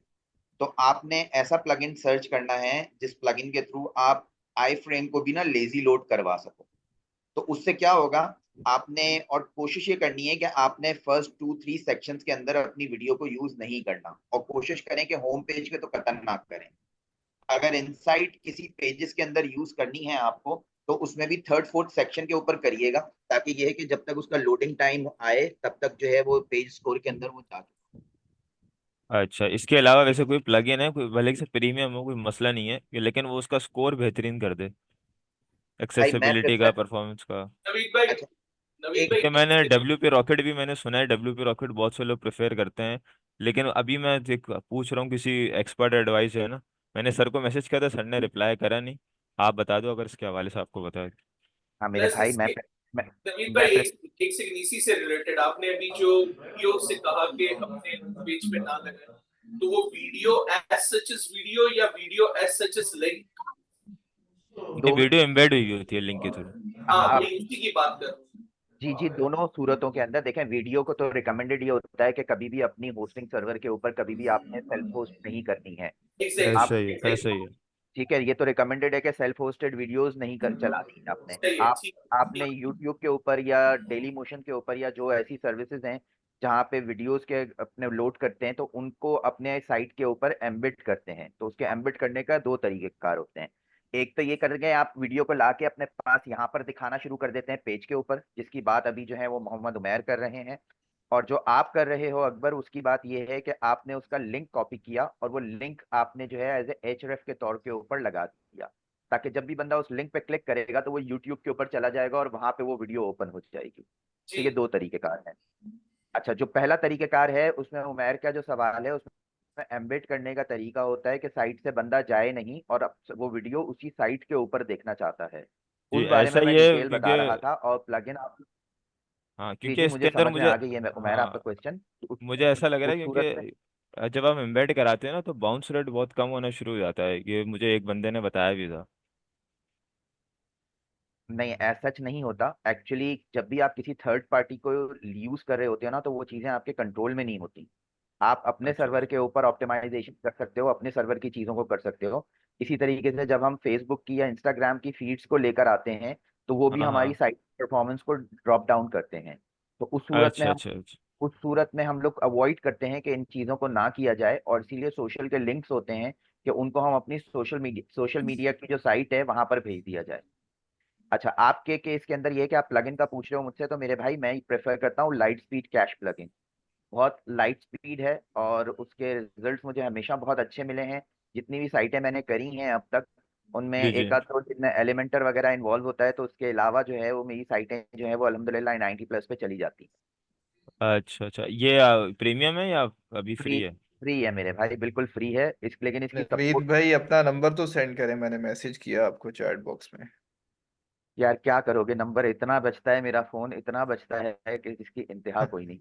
तो आपने ऐसा प्लगइन सर्च करना है जिस प्लगइन के थ्रू आप आई फ्रेम को भी ना लेजी लोड करवा सको। तो उससे क्या होगा, आपने और कोशिश ये करनी है कि आपने फर्स्ट 2-3 सेक्शंस के अंदर अपनी वीडियो को यूज नहीं करना, और कोशिश करें कि होम पेज पे तो कतई ना करें। अगर इनसाइट किसी पेजेस के अंदर यूज करनी है आपको, तो उसमें भी थर्ड फोर्थ सेक्शन के ऊपर करिएगा, ताकि यह है कि जब तक उसका लोडिंग टाइम आए तब तक जो है वो पेज स्कोर के अंदर वो जा। अच्छा, इसके अलावा वैसे कोई प्लगइन है, कोई भले से प्रीमियम हो, कोई मसला नहीं है लेकिन वो उसका स्कोर बेहतरीन कर दे, भाई मैं एक्सेसिबिलिटी का, प्रेफर। परफॉर्मेंस का? नवीद भाई, अच्छा। नवीद एक क्योंकि भाई मैंने WP रॉकेट भी मैंने सुना है, WP रॉकेट बहुत से लोग प्रेफर करते हैं, लेकिन अभी मैं पूछ रहा हूँ किसी एक्सपर्ट एडवाइस है ना। मैंने सर को मैसेज किया था, सर ने रिप्लाई करा नहीं। आप बता दो अगर इसके हवाले से आपको बताया। हाँ मेरे प्लस भाई, इसके, मैं नवीद मैं भाई एक सेकंड, इसी से रिलेटेड आपने अभी जो वीडियो से कहा कि अपने पेज पे ना लगाए, तो वो video as such is video या video as such is link? ये दो। वीडियो एम्बेड हुई होती है लिंक के थ्रू। हाँ, आप वही उसी की बात कर रहा हूँ। जी जी, दोनों सूरतों के अंदर देखें, वीडियो को तो रिकमेंडेड ये होता है कि कभी भी अपनी होस्टिंग सर्वर के ऊपर कभी भी आपने सेल्फ होस्ट नहीं करनी है। एग्जैक्टली ऐसा आप ही है, ऐसा ही है। ठीक है, ये तो रिकमेंडेड है कि सेल्फ होस्टेड वीडियोस नहीं कर चलानी है आपने। सही है, आप ठीक आपने ठीक। यूट्यूब के ऊपर या डेली मोशन के ऊपर या जो ऐसी सर्विसेज हैं जहाँ पे वीडियोस के अपने लोड करते हैं, तो उनको अपने साइट के ऊपर एम्बिट करते हैं। तो उसके एम्बिट करने का दो तरीके कार होते हैं। एक तो ये करके आप वीडियो को लाके अपने पास यहाँ पर दिखाना शुरू कर देते हैं पेज के ऊपर, जिसकी बात अभी जो है वो मोहम्मद उमैर कर रहे हैं। और जो आप कर रहे हो अकबर, उसकी बात यह है कि आपने उसका लिंक कॉपी किया और वो लिंक आपने जो है एज ए एचरेफ के तौर के ऊपर लगा दिया, ताकि जब भी बंदा उस लिंक पे क्लिक करेगा तो वो यूट्यूब के ऊपर चला जाएगा और वहां पे वो वीडियो ओपन हो जाएगी। तो ये जी दो तरीकेकार है। अच्छा, जो पहला तरीकेकार है उसमें उमैर का जो सवाल है उसमें एम्बेड करने का तरीका होता है कि साइट से बंदा जाए नहीं और अब वो वीडियो उसी साइट के ऊपर देखना चाहता है। जी, उस बारे ऐसा में ही मैं है डिटेल बता क्योंकि, रहा था, और प्लगइन आप। हाँ जी क्योंकि जी, इसके मुझे अंदर समझ में मुझे, आ गई है उमैर आपका हाँ क्वेश्चन। मुझे ऐसा लग रहा उस है सूरत में क्योंकि जब हम एम्बेड कराते हैं ना तो बाउंस रेट बहुत कम होना शुरू हो जाता है, ये मुझे एक बंदे ने बताया भी था। नहीं, ऐसा सच नहीं होता एक्चुअली। जब भी आप किसी थर्ड पार्टी को यूज कर रहे होते हो ना, तो वो चीजें आपके कंट्रोल में नहीं होती। आप अपने अच्छा सर्वर अच्छा। के ऊपर ऑप्टिमाइजेशन कर सकते हो, अपने सर्वर की चीजों को कर सकते हो। इसी तरीके से जब हम फेसबुक की या इंस्टाग्राम की फीड्स को लेकर आते हैं, तो वो भी हाँ हमारी हाँ। साइट परफॉर्मेंस को ड्रॉप डाउन करते हैं। तो अच्छा अच्छा अच्छा। उस सूरत में हम लोग अवॉइड करते हैं कि इन चीज़ों को ना किया जाए, और इसीलिए सोशल के लिंक्स होते हैं कि उनको हम अपनी सोशल मीडिया की जो साइट है वहां पर भेज दिया जाए। अच्छा, आपके केस के अंदर ये है कि आप प्लगइन का पूछ रहे हो मुझसे, तो मेरे भाई मैं प्रेफर करता हूँ लाइट स्पीड कैश प्लगइन। बहुत लाइट स्पीड है और उसके रिजल्ट्स मुझे हमेशा बहुत अच्छे मिले हैं। जितनी भी साइटें मैंने करी हैं अब तक, उनमें जी जी। एक आध दो जिनमें एलिमेंटर वगैरह इन्वॉल्व होता है, तो उसके अलावा जो है वो मेरी साइटें जो है वो अल्हम्दुलिल्लाह 90+ पे चली जाती हैं। अच्छा अच्छा, ये प्रीमियम है या अभी फ्री फ्री है? फ्री है मेरे भाई, बिल्कुल फ्री है लेकिन इसकी नवीद सपोर्ट। भाई अपना नंबर तो सेंड करें, मैंने मैसेज किया आपको चैट बॉक्स में। यार क्या करोगे, नंबर इतना बचता है, मेरा फोन इतना बचता है कि इसकी इंतहा कोई नहीं।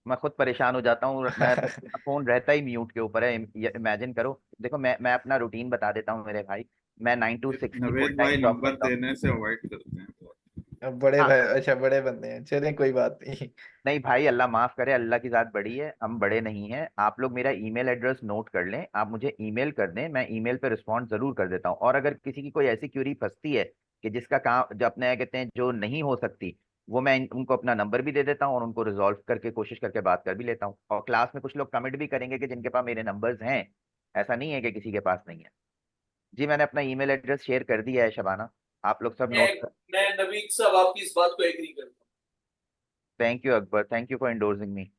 मैं खुद परेशान हो जाता हूँ। मेरा फोन रहता ही म्यूट के ऊपर है। इमेजिन करो, देखो मैं अपना रूटीन बता देता हूँ मेरे भाई। मैं 9 to 6 की फुल नवेद टाइम भाई जॉब नंबर करता हूँ। देने से अवॉइड करते हैं बहुत। अब बड़े हाँ भाई, अच्छा बड़े बंदे हैं, चलें कोई बात नहीं। नहीं भाई, अल्लाह माफ करे, अल्लाह की जात बड़ी है, हम बड़े नहीं हैं। आप लोग मेरा ईमेल एड्रेस नोट कर लें, आप मुझे ईमेल कर दें, मैं ईमेल पे रिस्पॉन्ड जरूर कर देता हूँ। और अगर किसी की कोई ऐसी क्यूरी फंसती है कि जिसका काम जो अपने कहते हैं जो नहीं हो सकती, वो मैं उनको अपना नंबर भी दे देता हूँ और उनको रिजॉल्व करके कोशिश करके बात कर भी लेता हूँ। और क्लास में कुछ लोग कमेंट भी करेंगे कि जिनके पास मेरे नंबर्स हैं, ऐसा नहीं है कि किसी के पास नहीं है। जी मैंने अपना ईमेल एड्रेस शेयर कर दिया है शबाना, आप लोग सब मैं नोट कर। मैं नवीद साहब आपकी इस बात को एग्री करता हूँ। Thank you Akbar, thank you for endorsing me.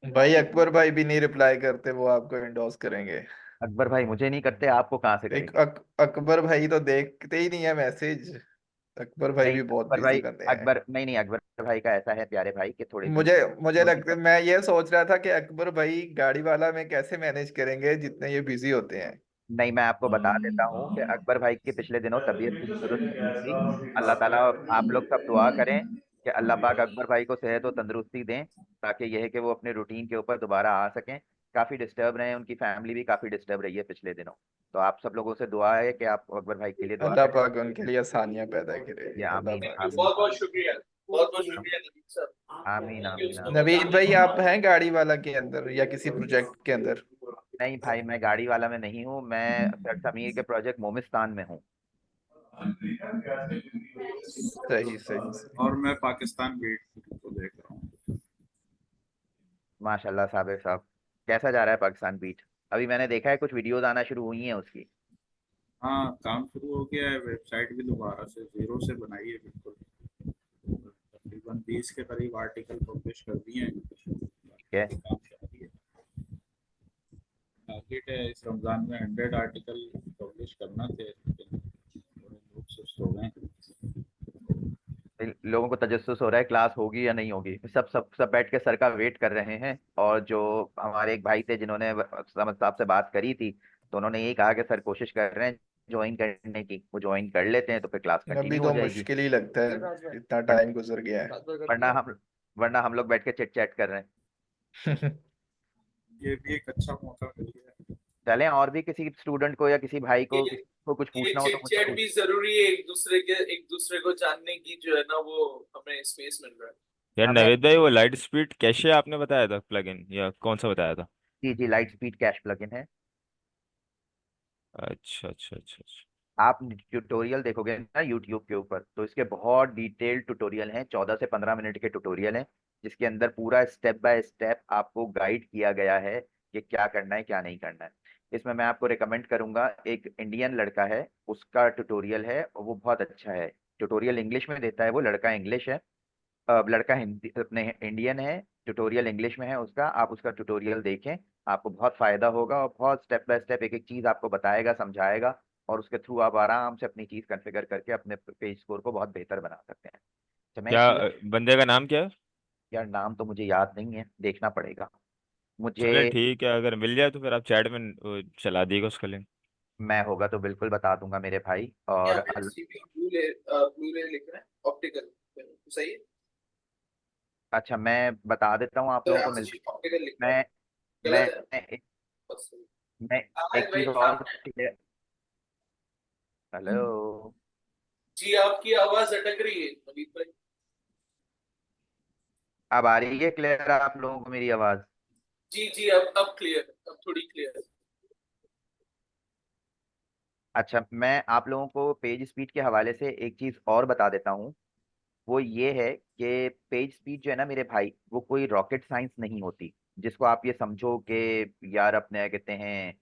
भाई अकबर भाई भी नहीं रिप्लाई करते, वो आपको इंडोर्स करेंगे। अकबर भाई मुझे नहीं करते, आपको कहाँ से एक करेंगे? अकबर भाई तो देखते ही नहीं है मैसेज। अकबर भाई नहीं भी बहुत अकबर बिजी भाई, बंदे हैं। अकबर नहीं नहीं, अकबर भाई का ऐसा है प्यारे भाई कि थोड़ी सी मुझे मुझे रोटी लगता पर। मैं ये सोच रहा था कि अकबर भाई गाड़ी वाला में कैसे मैनेज करेंगे जितने ये बिजी होते हैं। नहीं मैं आपको बता देता हूँ कि अकबर भाई की पिछले दिनों तबीयत कुछ दुरुस्त नहीं थी। अल्लाह ताला, आप लोग सब दुआ करें कि अल्लाह पाक अकबर भाई को सेहत और तंदुरुस्ती दें, ताकि यह है कि वो अपने रूटीन के ऊपर दोबारा आ सकें। काफ़ी डिस्टर्ब रहे हैं, उनकी फैमिली भी काफ़ी डिस्टर्ब रही है पिछले दिनों। तो आप सब लोगों से दुआ है कि आप अकबर भाई के लिए दुआ अल्लाह करें। पाक उनके लिए आसानियां पैदा करे। ये अल्लाह आमीन थैंक यू, पाक। आमीन बहुत बहुत शुक्रिया, बहुत बहुत आमीन शुक्रिया नवीद साहब। आमीन थैंक यू आमीन सो आमीन। मच, नवीद भाई आपने आप हैं गाड़ी वाला के अंदर या किसी प्रोजेक्ट के अंदर? नहीं भाई, मैं गाड़ी वाला में नहीं हूँ, मैं सर समीर के प्रोजेक्ट मोमिस्तान में हूँ। सही सही सही। और मैं पाकिस्तान बीट को देख रहा हूँ। माशाल्लाह साबिर साहब, कैसा जा रहा है पाकिस्तान बीट? अभी मैंने देखा है कुछ वीडियोस आना शुरू हुई हैं उसकी। हाँ, काम शुरू हो गया है, वेबसाइट भी दोबारा से जीरो से बनाई है बिल्कुल। तकरीबन 20 के करीब आर्टिकल पब्लिश कर दिए हैं। ठीक है। बाकी काम जारी है। टारगेट है इस रमजान में 100 आर्टिकल पब्लिश करना थे, लेकिन थोड़े लोग सुस्त हो गए। इन लोगों को तजस्सुस हो रहा है क्लास होगी या नहीं होगी, सब सब सब बैठ के सर का वेट कर रहे हैं। और जो हमारे एक भाई थे जिन्होंने समद साहब से बात करी थी, तो उन्होंने यही कहा कि सर कोशिश कर रहे हैं ज्वाइन करने की, वो ज्वाइन कर लेते हैं तो फिर क्लास अभी कंटिन्यू हो तो जाएगी। मुश्किल ही लगता है, इतना वरना टाइम गुजर गया वरना हम वरना हम लोग बैठ के चिट चैट कर रहे हैं। है। ये भी एक अच्छा मौका मिल गया। चलें, और भी किसी स्टूडेंट को या किसी भाई को, ये किसी को कुछ ये पूछना हो तो चिट मुझसे चैट पूछ। भी जरूरी है, एक दूसरे को जानने की जो है ना, वो हमें स्पेस मिल रहा है। यार हमें नवेद भाई, वो लाइट स्पीड कैशे आपने बताया था प्लगइन, या कौन सा बताया था? जी जी, लाइट स्पीड कैश प्लगइन है। अच्छा अच्छा अच्छा अच्छा। आप ट्यूटोरियल देखोगे ना यूट्यूब के ऊपर, तो इसके बहुत डिटेल्ड ट्यूटोरियल हैं, 14 से 15 मिनट के ट्यूटोरियल हैं, जिसके अंदर पूरा स्टेप बाय स्टेप आपको गाइड किया गया है कि क्या करना है क्या नहीं करना है। इसमें मैं आपको रिकमेंड करूंगा, एक इंडियन लड़का है, उसका ट्यूटोरियल है, वो बहुत अच्छा है। ट्यूटोरियल इंग्लिश में देता है, वो लड़का इंग्लिश है, लड़का हिंदी अपने इंडियन है, ट्यूटोरियल इंग्लिश में है उसका। आप उसका ट्यूटोरियल देखें, आपको बहुत फायदा होगा, और बहुत स्टेप बाय स्टेप एक एक चीज आपको बताएगा, समझाएगा, और उसके थ्रू आप आराम से अपनी चीज कॉन्फ़िगर करके अपने पेज स्कोर को बहुत बेहतर बना सकते हैं। तो मैं क्या इसलिए, बंदे का नाम क्या है? यार नाम तो मुझे याद नहीं है, देखना पड़ेगा मुझे। चले ठीक है, अगर मिल जाए तो फिर आप चैट में चला दिएगा उसका लिंक। मैं होगा तो बिल्कुल बता दूंगा मेरे भाई। और यहाँ पे सीपीयू ब्लू रे लिख रहा है, ऑप्टिकल सही है। अच्छा मैं बता देता हूँ आप तो लोगों को यहाँ से मिल। सिर्फ ऑप्टिकल लिख रहा है, मैं गलत है। मैं बस सही। मैं हाँ एक भाई, चीज हाँ। और clear- हेलो। जी आपकी आवाज अटक रही है नवीद भाई। अब आ रही है क्लियर आप लोगों को मेरी आवाज? जी जी, अब क्लियर, अब थोड़ी क्लियर है। अच्छा, मैं आप लोगों को पेज स्पीड के हवाले से एक चीज और बता देता हूँ। वो ये है कि पेज स्पीड जो है ना मेरे भाई, वो कोई रॉकेट साइंस नहीं होती, जिसको आप ये समझो कि यार अपने कहते हैं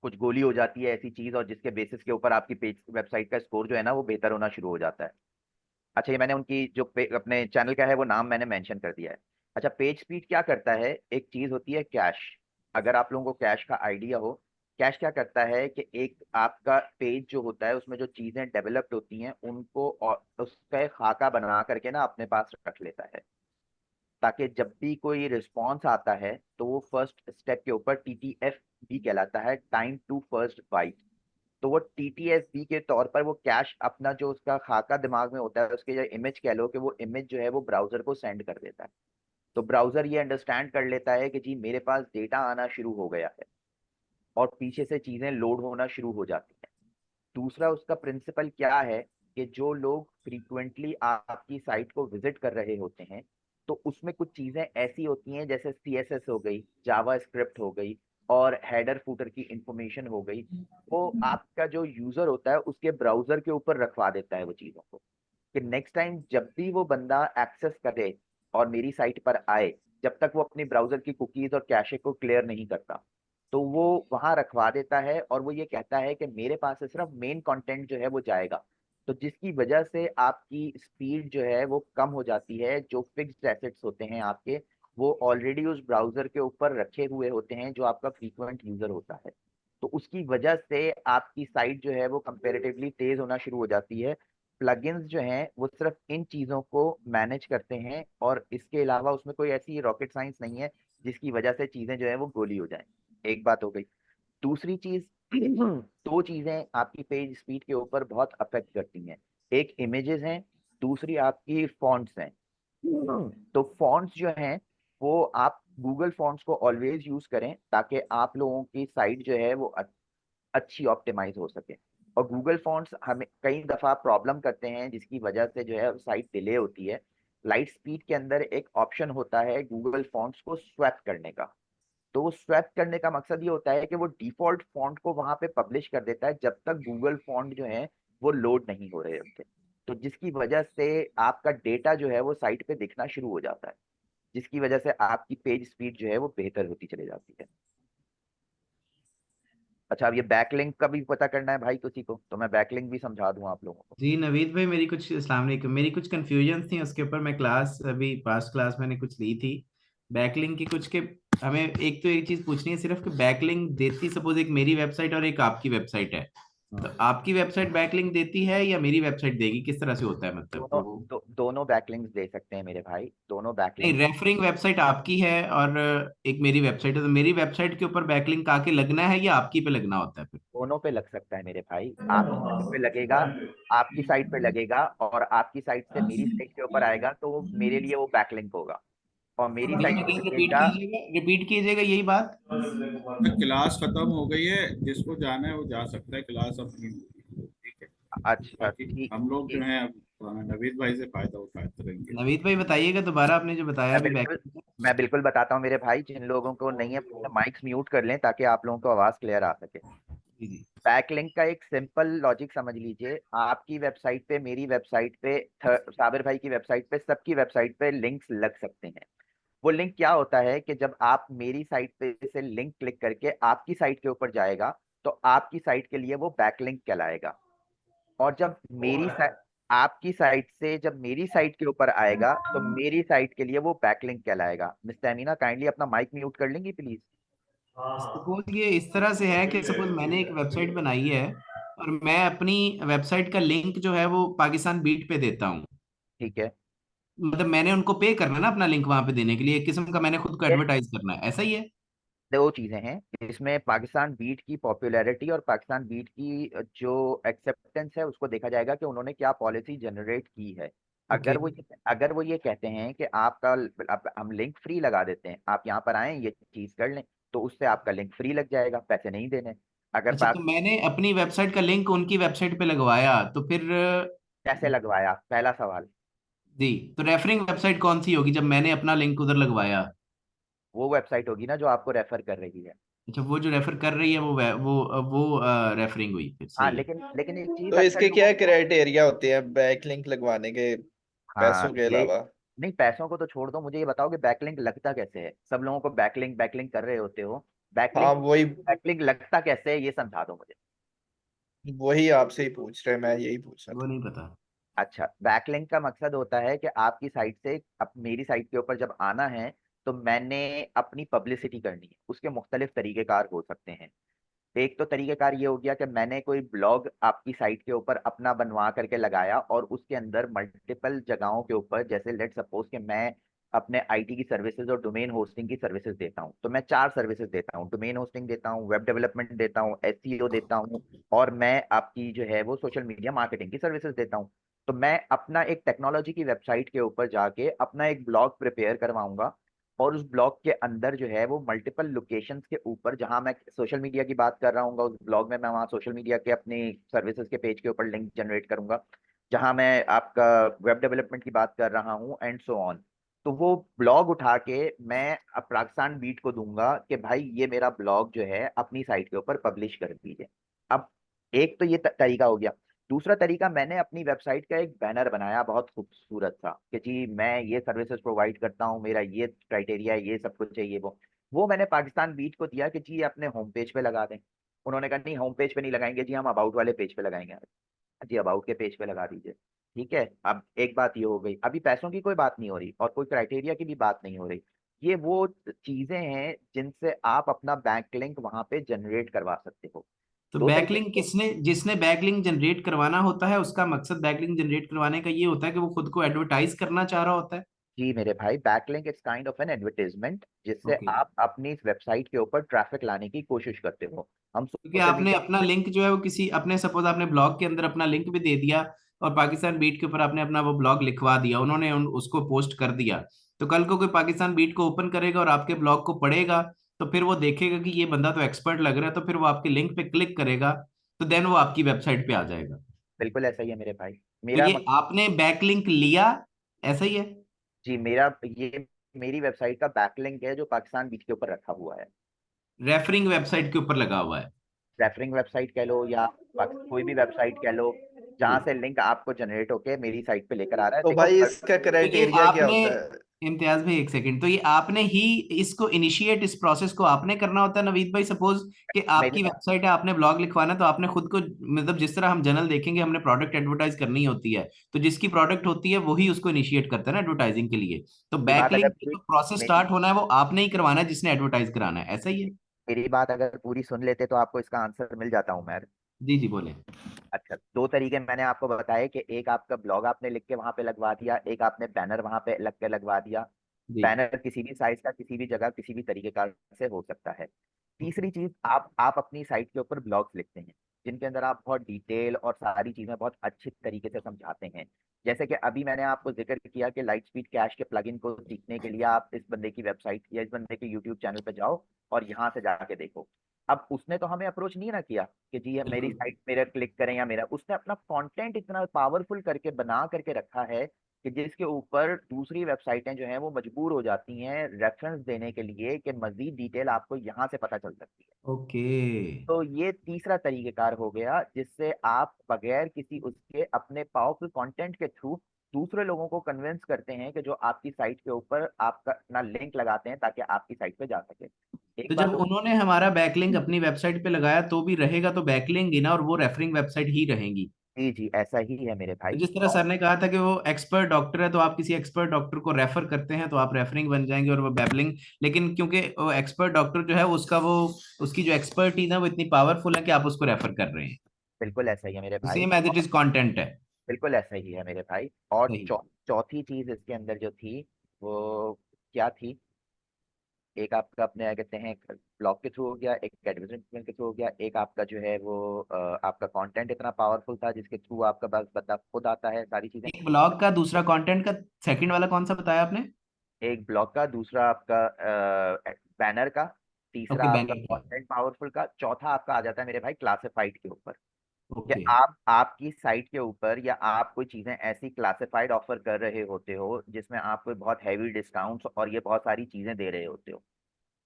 कुछ गोली हो जाती है ऐसी चीज, और जिसके बेसिस के ऊपर आपकी पेज वेबसाइट का स्कोर जो है ना वो बेहतर होना शुरू हो जाता है। अच्छा, ये मैंने उनकी जो अपने चैनल का है वो नाम मैंने मेंशन कर दिया है। अच्छा, पेज स्पीड क्या करता है, एक चीज होती है कैश। अगर आप लोगों को कैश का आइडिया हो, कैश क्या करता है कि एक आपका पेज जो होता है उसमें जो चीजें डेवलप्ड होती हैं उनको और उसका एक खाका बना करके ना अपने पास रख लेता है, ताकि जब भी कोई रिस्पॉन्स आता है तो वो फर्स्ट स्टेप के ऊपर TTF भी कहलाता है, टाइम टू फर्स्ट बाइट। तो वो TTFB के तौर पर वो कैश अपना जो उसका खाका दिमाग में होता है, उसके या इमेज कह लो, कि वो इमेज जो है वो ब्राउजर को सेंड कर देता है। तो ब्राउजर ये अंडरस्टैंड कर लेता है कि जी मेरे पास डेटा आना शुरू हो गया है, और पीछे से चीजें लोड होना शुरू हो जाती हैं। दूसरा उसका प्रिंसिपल क्या है कि जो लोग फ्रीक्वेंटली आपकी साइट को विजिट कर रहे होते हैं, तो उसमें कुछ चीजें ऐसी होती हैं जैसे CSS हो गई, जावा स्क्रिप्ट हो गई, और हेडर फूटर की इंफॉर्मेशन हो गई, वो आपका जो यूजर होता है उसके ब्राउजर के ऊपर रखवा देता है वो चीजों को, कि नेक्स्ट टाइम जब भी वो बंदा एक्सेस करे और मेरी साइट पर आए, जब तक वो अपने ब्राउजर की कुकीज और कैशे को क्लियर नहीं करता, तो वो वहां रखवा देता है और वो ये कहता है कि मेरे पास से सिर्फ मेन कंटेंट जो है वो जाएगा। तो जिसकी वजह से आपकी स्पीड जो है वो कम हो जाती है। जो फिक्स्ड एसेट्स होते हैं आपके, वो ऑलरेडी उस ब्राउजर के ऊपर रखे हुए होते हैं जो आपका फ्रीक्वेंट यूजर होता है। तो उसकी वजह से आपकी साइट जो है वो कंपैरेटिवली तेज होना शुरू हो जाती है। प्लगइन्स जो हैं वो सिर्फ इन चीज़ों को मैनेज करते हैं, और इसके अलावा उसमें कोई ऐसी रॉकेट साइंस नहीं है जिसकी वजह से चीज़ें जो है वो गोली हो जाएं। एक बात हो गई। दूसरी चीज़, दो चीज़ें आपकी पेज स्पीड के ऊपर बहुत अफेक्ट करती हैं। एक इमेजेस हैं, दूसरी आपकी फॉन्ट्स हैं। तो फॉन्ट्स जो हैं वो आप गूगल फॉन्ट्स को ऑलवेज यूज करें ताकि आप लोगों की साइट जो है वो अच्छी ऑप्टिमाइज हो सके। और गूगल फॉन्ट्स हमें कई दफ़ा प्रॉब्लम करते हैं जिसकी वजह से जो है साइट डिले होती है। लाइट स्पीड के अंदर एक ऑप्शन होता है गूगल फॉन्ट्स को स्वैप करने का। तो वो स्वैप करने का मकसद ये होता है कि वो डिफॉल्ट फॉन्ट को वहां पे पब्लिश कर देता है जब तक गूगल फॉन्ट जो है वो लोड नहीं हो रहे होते। तो जिसकी वजह से आपका डेटा जो है वो साइट पे दिखना शुरू हो जाता है, जिसकी वजह से आपकी पेज स्पीड जो है वो बेहतर होती चली जाती है। अच्छा, अब ये बैकलिंक का भी पता करना है भाई किसी को, तो मैं बैकलिंक भी समझा दूं आप लोगों को। जी नवीद भाई, मेरी कुछ अस्सलाम वालेकुम, मेरी कुछ कंफ्यूजन थी उसके ऊपर। मैं क्लास अभी पास्ट क्लास मैंने कुछ ली थी बैकलिंक की कुछ के। हमें एक तो एक चीज पूछनी है सिर्फ कि बैकलिंक देती, सपोज एक मेरी वेबसाइट और एक आपकी वेबसाइट है, तो आपकी वेबसाइट बैकलिंक देती है या मेरी वेबसाइट देगी, किस तरह से होता है मतलब दोनों वो? दोनों बैकलिंक्स दे सकते हैं मेरे भाई, दोनों नहीं, बैकलिंक। रेफरिंग वेबसाइट आपकी है और एक मेरी वेबसाइट है, तो मेरी वेबसाइट के ऊपर बैकलिंक आके लगना है या आपकी पे लगना होता है फिर? दोनों पे लग सकता है मेरे भाई। आपकी साइट पे लगेगा, आपकी साइट पे लगेगा, और आपकी साइट से मेरी साइट के ऊपर आएगा तो वो मेरे लिए वो बैकलिंक होगा, और मेरी अगेन साइट पे अगेन रिपीट लगेगा। कीजिएगा, रिपीट कीजिएगा यही बात। क्लास खत्म हो गई है, जिसको जाना है वो जा सकता है, क्लास अपनी होगी, ठीक है। अच्छा बाकी ठीक हम लोग जो ठीक। हैं अब नवीद भाई से फायदा उठाते रहेंगे। नवीद भाई बताइएगा दोबारा, आपने जो बताया मैं अभी बिल्कुल बैकलिंक। मैं बिल्कुल बताता हूँ मेरे भाई, जिन लोगों को नहीं है माइक्स म्यूट कर लें ताकि आप लोगों को आवाज क्लियर आ सके। जी जी। बैकलिंक का एक सिंपल लॉजिक समझ लीजिए। आपकी वेबसाइट पे, मेरी वेबसाइट पे, साबिर भाई की वेबसाइट पे, सबकी वेबसाइट पे लिंक्स लग सकते हैं। वो लिंक क्या होता है कि जब आप मेरी साइट पे से लिंक क्लिक करके आपकी साइट के ऊपर जाएगा, तो आपकी साइट के लिए वो बैकलिंक कहलाएगा। और जब आपकी साइट से जब मेरी साइट के ऊपर आएगा तो मेरी साइट के लिए वो बैकलिंक कहलाएगा। मिस्टर अमीना, काइंडली अपना माइक म्यूट कर लेंगी प्लीज। सपोज ये इस तरह से है कि सपोज मैंने एक वेबसाइट बनाई है और मैं अपनी वेबसाइट का लिंक जो है वो पाकिस्तान बीट पे देता हूँ, ठीक है। मतलब मैंने उनको पे करना है ना अपना लिंक वहां पे देने के लिए, एक किस्म का मैंने खुद को ये एडवर्टाइज करना है, ऐसा ही है? दो चीजें हैं इसमें। पाकिस्तान बीट की पॉपुलैरिटी और पाकिस्तान बीट की जो एक्सेप्टेंस है उसको देखा जाएगा कि उन्होंने क्या पॉलिसी जनरेट की है। ओके। अगर वो ये कहते हैं कि आपका हम लिंक फ्री लगा देते हैं, आप यहाँ पर आए ये चीज कर लें, तो उससे आपका लिंक फ्री लग जाएगा, पैसे नहीं देने। अगर अच्छा, तो बात मैंने अपनी वेबसाइट का लिंक उनकी वेबसाइट पे लगवाया तो फिर कैसे लगवाया, पहला सवाल। जी, तो रेफरिंग वेबसाइट कौन सी होगी जब मैंने अपना लिंक उधर लगवाया? वो वेबसाइट होगी ना जो आपको रेफर कर रही है। अच्छा, वो जो रेफर कर रही है वो रेफरिंग हुई, फिर हाँ, सही है। लेकिन लेकिन एक चीज तो अक्सर इसके लोगों क्या को। क्राइटेरिया होते हैं बैकलिंक लगवाने के, हाँ पैसों के ये, अलावा? नहीं पैसों को तो छोड़ दो, मुझे ये बताओ कि बैकलिंक लगता कैसे है। सब लोगों को बैकलिंक बैकलिंक कर रहे होते हो, हाँ, बैकलिंक वही बैकलिंक लगता कैसे है ये समझा दो मुझे। वही आपसे ही पूछ रहे, मैं यही पूछा वो था। नहीं पता। अच्छा, बैकलिंक का मकसद होता है कि आपकी साइट से अब मेरी साइट के ऊपर जब आना है तो मैंने अपनी पब्लिसिटी करनी है। उसके मुख्तलिफ तरीकेकार हो सकते हैं। एक तो तरीकेकार ये हो गया कि मैंने कोई ब्लॉग आपकी साइट के ऊपर अपना बनवा करके लगाया, और उसके अंदर मल्टीपल जगहों के ऊपर, जैसे लेट सपोज कि मैं अपने आईटी की सर्विसेज और डोमेन होस्टिंग की सर्विसेज देता हूँ, तो मैं 4 सर्विसेज देता हूँ। डोमेन होस्टिंग देता हूँ, वेब डेवलपमेंट देता हूँ, एसईओ देता हूँ, और मैं आपकी जो है वो सोशल मीडिया मार्केटिंग की सर्विसेज देता हूँ। तो मैं अपना एक टेक्नोलॉजी की वेबसाइट के ऊपर जाके अपना एक ब्लॉग प्रिपेयर करवाऊंगा, और उस ब्लॉग के अंदर जो है वो मल्टीपल लोकेशंस के ऊपर, जहां मैं सोशल मीडिया की बात कर रहा हूँ उस ब्लॉग में, मैं वहाँ सोशल मीडिया के अपनी सर्विसेज के पेज के ऊपर लिंक जनरेट करूंगा। जहां मैं आपका वेब डेवलपमेंट की बात कर रहा हूँ एंड सो ऑन। तो वो ब्लॉग उठा के मैं अब पाकिस्तान बीट को दूंगा कि भाई ये मेरा ब्लॉग जो है अपनी साइट के ऊपर पब्लिश कर दीजिए। अब एक तो ये तरीका हो गया। दूसरा तरीका, मैंने अपनी वेबसाइट का एक बैनर बनाया बहुत खूबसूरत सा कि जी मैं ये सर्विसेज प्रोवाइड करता हूँ, मेरा ये क्राइटेरिया, ये सब कुछ है, ये वो मैंने पाकिस्तान बीट को दिया कि जी ये अपने होम पेज पे लगा दें। उन्होंने कहा नहीं होम पेज पे नहीं लगाएंगे जी, हम अबाउट वाले पेज पे लगाएंगे। जी अबाउट के पेज पे लगा दीजिए। ठीक है, अब एक बात ये हो गई, अभी पैसों की कोई बात नहीं हो रही और कोई क्राइटेरिया की भी बात नहीं हो रही। ये वो चीजें हैं जिनसे आप अपना बैकलिंक वहां पे जनरेट करवा सकते हो। तो दो तरीके बैकलिंक जिसने बैकलिंक जनरेट करवाना होता है, उसका मकसद बैकलिंक जनरेट करवाने का ये होता है कि वो खुद को एडवर्टाइज करना चाह रहा होता है। जी मेरे भाई, backlink is kind of an advertisement जिससे ओके। आप अपनी वेबसाइट के ऊपर ट्रैफिक लाने की कोशिश करते हो। हम क्योंकि सोशल आपने मीडिया। अपना लिंक जो है वो किसी अपने, सपोज आपने ब्लॉग के अंदर अपना लिंक भी दे दिया और पाकिस्तान बीट के ऊपर आपने अपना वो ब्लॉग लिखवा दिया, उन्होंने उसको पोस्ट कर दिया, तो कल को कोई पाकिस्तान बीट को ओपन करेगा और आपके ब्लॉग को पढ़ेगा, तो फिर वो देखेगा कि ये बंदा तो एक्सपर्ट लग रहा है, तो फिर वो आपके लिंक पे क्लिक करेगा, तो देन वो आपकी वेबसाइट पे आ जाएगा। बिल्कुल ऐसा ही है मेरे भाई। तो मेरा ये आपने बैकलिंक लिया, ऐसा ही है? जी मेरा ये मेरी वेबसाइट का बैकलिंक है जो पाकिस्तान बीच के ऊपर रखा हुआ है। रेफरिंग वेबसाइट के ऊपर लगा हुआ है? रेफरिंग वेबसाइट कह लो या कोई भी वेबसाइट कह लो, जी। जहां से लिंक आपको जनरेट होके मेरी साइट पे लेकर आ रहा है। तो देखो भाई इसका तो ये क्राइटेरिया क्या आपने, होता है? इम्तियाज भाई एक सेकंड, तो ये आपने ही इसको इनिशिएट, इस प्रोसेस को आपने करना होता है नवीद भाई? सपोज कि मेरे आपकी वेबसाइट है, आपने ब्लॉग लिखवाना है, तो आपने खुद को, मतलब जिस तरह हम जनरल देखेंगे हमने प्रोडक्ट एडवर्टाइज करनी होती है, तो जिसकी प्रोडक्ट होती है वही उसको इनिशिएट करता है ना एडवर्टाइजिंग के लिए। तो मेरी बात अगर बैकलिंक पूरी जो प्रोसेस मेरी स्टार्ट होना है वो आपने ही करवाना है जिसने एडवर्टाइज कराना है, ऐसा ही है? मेरी बात अगर पूरी सुन लेते तो आपको इसका आंसर मिल जाता हूँ मैं। जी जी बोले। अच्छा, दो तरीके मैंने आपको बताए कि एक आपका ब्लॉग आपने लिख के वहां पे लगवा दिया, एक आपने बैनर वहां पे लग के लगवा दिया। जी। बैनर किसी भी साइज का, किसी भी जगह, किसी भी तरीके का से हो सकता है। तीसरी चीज, आप अपनी साइट के ऊपर ब्लॉग्स लिखते हैं जिनके अंदर आप बहुत डिटेल और सारी चीजें बहुत अच्छी तरीके से समझाते हैं। जैसे कि अभी मैंने आपको जिक्र किया कि लाइट स्पीड कैश के प्लगइन को सीखने के लिए आप इस बंदे की वेबसाइट या इस बंदे के यूट्यूब चैनल पे जाओ और यहाँ से जाके देखो। अब उसने तो हमें अप्रोच नहीं ना किया कि जी मेरी बिल्कुल। साइट मेरा क्लिक करें या मेरा, उसने अपना कंटेंट इतना पावरफुल करके बना करके रखा है कि जिसके ऊपर दूसरी वेबसाइटें जो हैं वो मजबूर हो जाती हैं रेफरेंस देने के लिए कि मजीद डिटेल आपको यहाँ से पता चल सकती है। ओके। तो ये तीसरा तरीकेकार हो गया जिससे आप बगैर किसी उसके अपने पावरफुल कंटेंट के थ्रू दूसरे लोगों को कन्विंस करते हैं कि जो आपकी साइट के ऊपर आपका अपना लिंक लगाते हैं ताकि आपकी साइट पे जा सके। एक तो जब बात और। उन्होंने हमारा बैकलिंक अपनी वेबसाइट पे लगाया तो भी रहेगा तो बैकलिंक ही ना, और वो रेफरिंग वेबसाइट ही रहेंगी? जी जी ऐसा ही है मेरे तो भाई। जिस तरह और सर ने कहा था कि वो एक्सपर्ट डॉक्टर है, तो आप किसी एक्सपर्ट डॉक्टर को रेफर करते हैं तो आप रेफरिंग बन जाएंगे और वो बैकलिंक, लेकिन क्योंकि वो एक्सपर्ट डॉक्टर जो है उसका वो, उसकी जो एक्सपर्टीज है वो इतनी पावरफुल है कि आप उसको रेफर कर रहे हैं। बिल्कुल ऐसा ही है मेरे भाई। Same as it is content है। बिल्कुल ऐसा ही है मेरे भाई। और सही। चौथी चीज इसके अंदर जो थी वो क्या थी, एक आपका अपने क्या कहते हैं ब्लॉग के थ्रू हो गया, एक एडवर्टाइजमेंट के थ्रू हो गया, एक आपका जो है वो आपका कंटेंट इतना पावरफुल था जिसके थ्रू आपका बस बंदा खुद आता है सारी चीजें। एक ब्लॉग का, दूसरा कंटेंट का, सेकंड वाला कौन सा बताया आपने? एक ब्लॉग का, दूसरा आपका बैनर का, तीसरा ओके, आपका बैनर का। कंटेंट पावरफुल का, चौथा आपका आ जाता है मेरे भाई क्लासिफाइड के ऊपर। कि ओके। आप आपकी साइट के ऊपर या आप कोई चीजें ऐसी क्लासिफाइड ऑफर कर रहे होते हो जिसमें आप कोई बहुत हैवी डिस्काउंट्स और ये बहुत सारी चीजें दे रहे होते हो,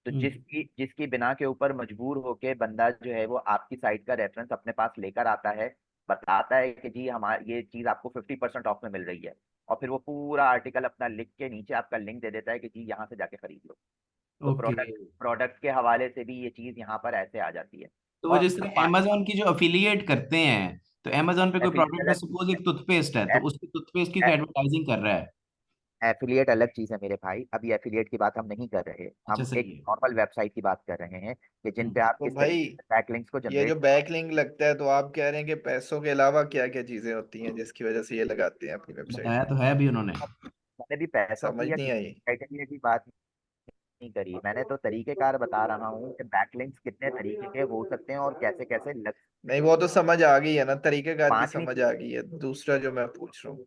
तो हम्म। जिसकी जिसकी बिना के ऊपर मजबूर होके बंदा जो है वो आपकी साइट का रेफरेंस अपने पास लेकर आता है, बताता है कि जी हमारी ये चीज आपको 50% ऑफ में मिल रही है, और फिर वो पूरा आर्टिकल अपना लिख के नीचे आपका लिंक दे देता है कि जी यहाँ से जाके खरीद लो। तो ओके। प्रोडक्ट के हवाले से भी ये चीज यहाँ पर ऐसे आ जाती है। तो वो और जिस तरह अमेजोन की जो अफिलिएट करते हैं, तो अमेजोन पे कोई प्रोडक्ट है, सपोज एक टूथपेस्ट है, तो उसकी टूथपेस्ट की एडवर्टाइजिंग कर रहा है? एफिलिएट अलग चीज है मेरे भाई, अभी एफिलिएट की बात हम नहीं कर रहे, अच्छा, हम सही एक है। नॉर्मल वेबसाइट की बात कर रहे हैं कि जिन पे आप तो किस भाई तरीके से बैकलिंक्स को ये जो जनरेट। बैकलिंक लगता है, तो आप कह रहे हैं कि पैसों के अलावा क्या क्या चीजें होती हैं जिसकी वजह से ये लगाते हैं अपनी वेबसाइट बताया पे? तो है अभी उन्होंने। मैंने भी पैसों समझ की या नहीं आई। क्राइटेरिया की बात नहीं करी, मैंने तो तरीकेकार बता रहा हूँ कि बैकलिंक्स कितने तरीके के हो सकते हैं और कैसे कैसे लग। नहीं, वो तो समझ आ गई है ना, तरीकेकार की पांचवी समझ चीज। आ गई है, दूसरा जो मैं पूछ रहा हूँ।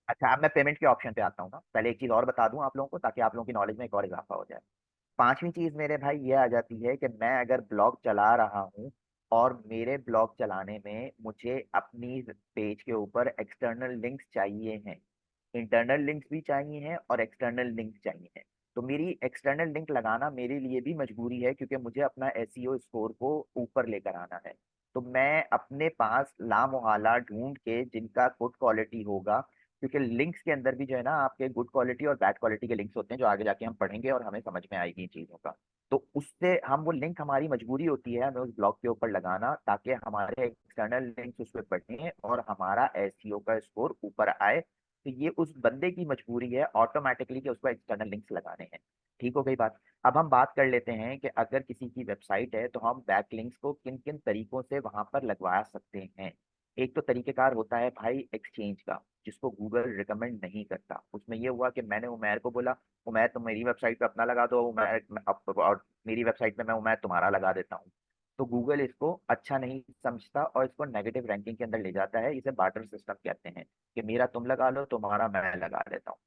अच्छा, अब मैं पेमेंट के ऑप्शन पे आता हूँ ना, पहले एक चीज और बता दूं आप लोगों को ताकि आप लोगों की नॉलेज में एक और इजाफा हो जाए। पांचवी चीज मेरे भाई ये आ जाती है कि मैं अगर ब्लॉग चला रहा हूँ और मेरे ब्लॉग चलाने में मुझे अपनी पेज के ऊपर एक्सटर्नल लिंक्स चाहिए हैं, इंटरनल लिंक्स भी चाहिए हैं और एक्सटर्नल लिंक्स चाहिए हैं। तो मेरी एक्सटर्नल लिंक लगाना मेरे लिए भी मजबूरी है, क्योंकि मुझे अपना एसईओ स्कोर को ऊपर लेकर आना है। तो मैं अपने पास लामोहला ढूंढ के जिनका गुड क्वालिटी होगा, क्योंकि लिंक्स के अंदर भी जो है ना आपके गुड क्वालिटी और बैड क्वालिटी के लिंक्स होते हैं, जो आगे जाके हम पढ़ेंगे और हमें समझ में आएगी इन चीज़ों का। तो उससे हम वो लिंक, हमारी मजबूरी होती है हमें उस ब्लॉग के ऊपर लगाना, ताकि हमारे एक्सटर्नल लिंक्स उस पर पढ़े और हमारा एसईओ का स्कोर ऊपर आए। तो ये उस बंदे की मजबूरी है ऑटोमेटिकली कि उसको एक्सटर्नल लिंक्स लगाने हैं। ठीक हो गई बात। अब हम बात कर लेते हैं कि अगर किसी की वेबसाइट है तो हम बैक लिंक्स को किन किन तरीकों से वहां पर लगवा सकते हैं। एक तो तरीकेकार होता है भाई एक्सचेंज का, जिसको गूगल रिकमेंड नहीं करता। उसमें ये हुआ कि मैंने उमैर को बोला, उमैर तुम मेरी वेबसाइट पे अपना लगा दो, और मेरी वेबसाइट पे मैं उमैर तुम्हारा लगा देता हूँ। तो गूगल इसको अच्छा नहीं समझता और इसको नेगेटिव रैंकिंग के अंदर ले जाता है। इसे बार्टर सिस्टम कहते हैं कि मेरा तुम लगा लो, तुम्हारा मैं लगा देता हूँ।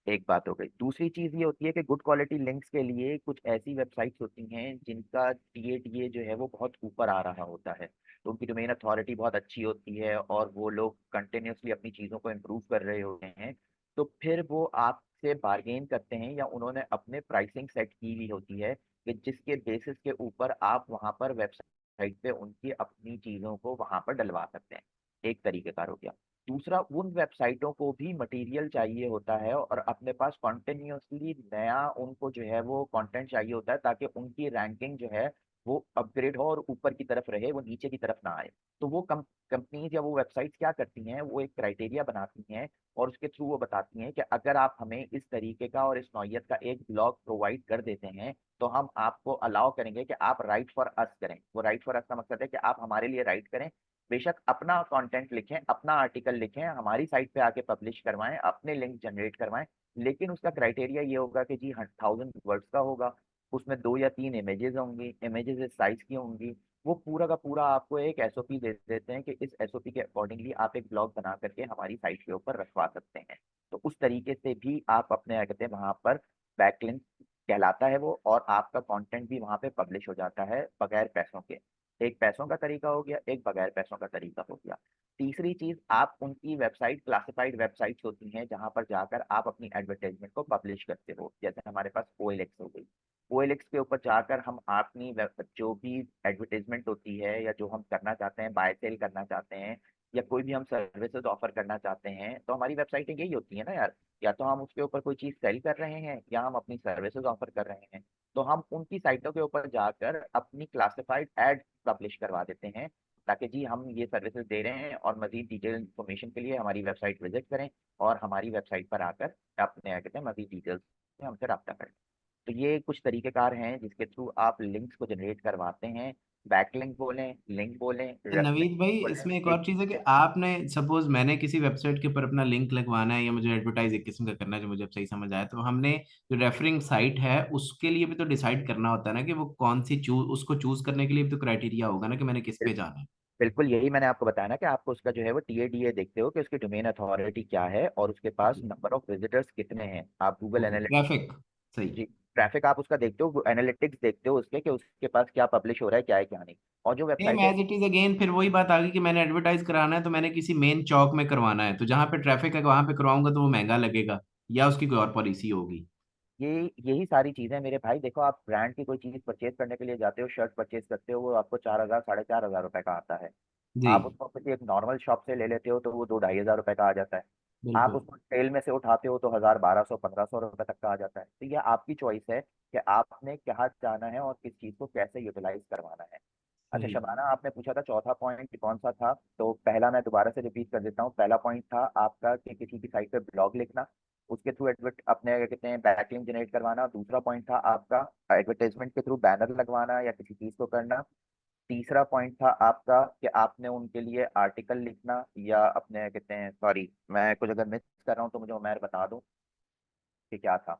एक बात हो गई। दूसरी चीज ये होती है कि गुड क्वालिटी लिंक्स के लिए कुछ ऐसी वेबसाइट्स होती हैं जिनका टीएटीए जो है वो बहुत ऊपर आ रहा होता है, तो उनकी डोमेन अथॉरिटी बहुत अच्छी होती है और वो लोग कंटिन्यूसली अपनी चीज़ों को इम्प्रूव कर रहे होते हैं। तो फिर वो आपसे बार्गेन करते हैं या उन्होंने अपने प्राइसिंग सेट की हुई होती है कि जिसके बेसिस के ऊपर आप वहाँ पर वेबसाइट पे उनकी अपनी चीज़ों को वहाँ पर डलवा सकते हैं। एक तरीकेकार हो गया। दूसरा, उन वेबसाइटों को भी मटेरियल चाहिए होता है और अपने पास कॉन्टिन्यूसली नया उनको जो है वो कंटेंट चाहिए होता है, ताकि उनकी रैंकिंग जो है वो अपग्रेड हो और ऊपर की तरफ रहे, वो नीचे की तरफ ना आए। तो वो कंपनीज या वो वेबसाइट्स क्या करती हैं, वो एक क्राइटेरिया बनाती हैं और उसके थ्रू वो बताती हैं कि अगर आप हमें इस तरीके का और इस नौइयत का एक ब्लॉग प्रोवाइड कर देते हैं तो हम आपको अलाउ करेंगे कि आप राइट फॉर अस करें। वो राइट फॉर अस का मकसद है कि आप हमारे लिए राइट करें, बेशक अपना कंटेंट लिखें, अपना आर्टिकल लिखें, हमारी साइट पे आके पब्लिश करवाएं, अपने लिंक जनरेट करवाएं, लेकिन उसका क्राइटेरिया ये होगा कि जी 1000 वर्ड्स का होगा, उसमें 2 या 3 इमेजेस होंगी, इमेजेस इस साइज की होंगी। वो पूरा का पूरा आपको एक एसओपी दे देते हैं कि इस एसओपी के अकॉर्डिंगली आप एक ब्लॉग बना करके हमारी साइट के ऊपर रखवा सकते हैं। तो उस तरीके से भी आप अपने क्या कहते हैं वहां पर बैकलिंक कहलाता है वो, और आपका कंटेंट भी वहां पे पब्लिश हो जाता है बगैर पैसों के। एक पैसों का तरीका हो गया, एक बगैर पैसों का तरीका हो गया। तीसरी चीज, आप उनकी वेबसाइट, क्लासिफाइड वेबसाइट्स होती हैं जहां पर जाकर आप अपनी एडवर्टाइजमेंट को पब्लिश करते हो। जैसे हमारे पास OLX हो गई, OLX के ऊपर जाकर हम अपनी जो भी एडवर्टाइजमेंट होती है या जो हम करना चाहते हैं, बाय सेल करना चाहते हैं या कोई भी हम सर्विसेज ऑफर करना चाहते हैं, तो हमारी वेबसाइटें यही होती है ना यार, या तो हम उसके ऊपर कोई चीज सेल कर रहे हैं या हम अपनी सर्विसेज ऑफर कर रहे हैं। तो हम उनकी साइटों के ऊपर जाकर अपनी क्लासिफाइड एड पब्लिश करवा देते हैं, ताकि जी हम ये सर्विसेज दे रहे हैं और मजीद डिटेल इन्फॉर्मेशन के लिए हमारी वेबसाइट विजिट करें और हमारी वेबसाइट पर आकर अपने क्या कहते हैं मजीद डिटेल्स में हमसे रब्ता करें। तो ये कुछ तरीकेकार हैं जिसके थ्रू आप लिंक्स को जनरेट करवाते हैं। बैकलिंक बोलें, लिंक बोलें, रेफरेंस नवीद भाई, बोलें, इसमें एक एक और चीज़ है कि आपने सपोज मैंने किसी वेबसाइट के ऊपर अपना लिंक लगवाना है या मुझे एडवर्टाइज एक किस्म का करना है जो मुझे अब सही समझ आया, तो हमने जो रेफरिंग साइट है उसके लिए भी तो डिसाइड करना होता है ना कि वो कौन सी चूज, उसको चूज करने के लिए भी तो क्राइटेरिया होगा ना कि मैंने किस पे जाना है। बिल्कुल यही मैंने आपको बताया ना कि आपको उसका जो है वो टीएडीए देखते हो कि उसकी डोमेन अथॉरिटी क्या है और उसके पास नंबर ऑफ विजिटर्स कितने हैं। आप गूगल ओके, एनालिटिक्स, ट्रैफिक। सही। जी, ट्रैफिक आप उसका देखते हो, एनालिटिक्स देखते हो उसके कि उसके पास क्या पब्लिश हो रहा है, क्या है क्या नहीं। और जो सेम वेबसाइटें, एज इट इज अगेन, फिर वही बात आ गई कि मैंने एडवर्टाइज कराना है तो मैंने किसी मेन चौक में करवाना है, तो जहाँ पे ट्रैफिक है वहां पे करवाऊंगा तो वो महंगा लगेगा, या उसकी कोई और पॉलिसी होगी। ये यही सारी चीजें मेरे भाई। देखो, आप ब्रांड की कोई चीज परचेज करने के लिए जाते हो, शर्ट परचेज करते हो, वो आपको 4000 4500 रुपए का आता है। जी। आप उसको किसी एक नॉर्मल शॉप से ले लेते हो तो वो 2 ढाई हजार रुपए का आ जाता है। आप बिल्कुल। उसको सेल में से उठाते हो तो 1000 1200 1500 रुपए तक का आ जाता है। तो ये आपकी चॉइस है कि आपने क्या जाना है और किस चीज को कैसे यूटिलाइज करवाना है। अच्छा सही। शबाना, आपने पूछा था चौथा पॉइंट कौन सा था, तो पहला मैं दोबारा से रिपीट कर देता हूँ। पहला पॉइंट था आपका कि किसी की साइट पे ब्लॉग लिखना, उसके थ्रू एडवर्ट अपने क्या कहते हैं बैकलिंक जनरेट करवाना। दूसरा पॉइंट था आपका एडवर्टाइजमेंट के थ्रू बैनर लगवाना या किसी चीज को करना। तीसरा पॉइंट था आपका कि आपने उनके लिए आर्टिकल लिखना या अपने कहते हैं, सॉरी मैं कुछ अगर मिस कर रहा हूँ तो मुझे उमैर बता दूं कि क्या था।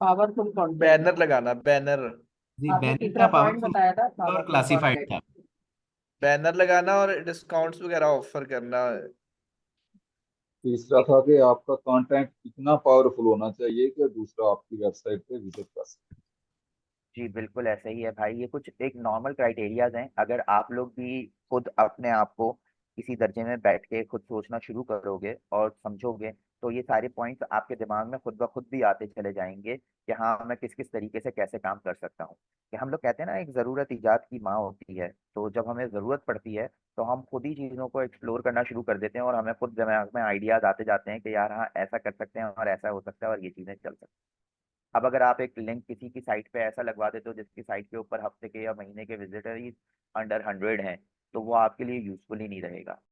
Powerful content. बैनर लगाना, बैनर। जी, आपने बैनर था, तीसरा पॉइंट पावरफुल बताया था और पावरफुल क्लासिफाइड कंटेंट। था। बैनर लगाना और डिस्काउंट्स वगैरह ऑफर करना। तीसरा था कि आपका कंटेंट कितना पावरफुल होना चाहिए कि दूसरा आपकी वेबसाइट पे विजिट कर सके। जी बिल्कुल ऐसे ही है भाई, ये कुछ एक नॉर्मल क्राइटेरियाज हैं। अगर आप लोग भी खुद अपने आप को किसी दर्जे में बैठ के खुद सोचना शुरू करोगे और समझोगे, तो ये सारे पॉइंट्स आपके दिमाग में खुद ब खुद भी आते चले जाएंगे कि हाँ मैं किस किस तरीके से कैसे काम कर सकता हूँ। कि हम लोग कहते हैं ना, एक ज़रूरत ईजाद की माँ होती है। तो जब हमें ज़रूरत पड़ती है तो हम खुद ही चीज़ों को एक्सप्लोर करना शुरू कर देते हैं और हमें खुद दिमाग में आइडियाज आते जाते हैं कि यार हाँ ऐसा कर सकते हैं और ऐसा हो सकता है और ये चीज़ें चल सकती हैं। अब अगर आप एक लिंक किसी की साइट पे ऐसा लगवा देते हो जिसकी साइट के ऊपर हफ्ते के या महीने के विजिटर ही अंडर 100 हैं, तो वो आपके लिए यूजफुल ही नहीं रहेगा।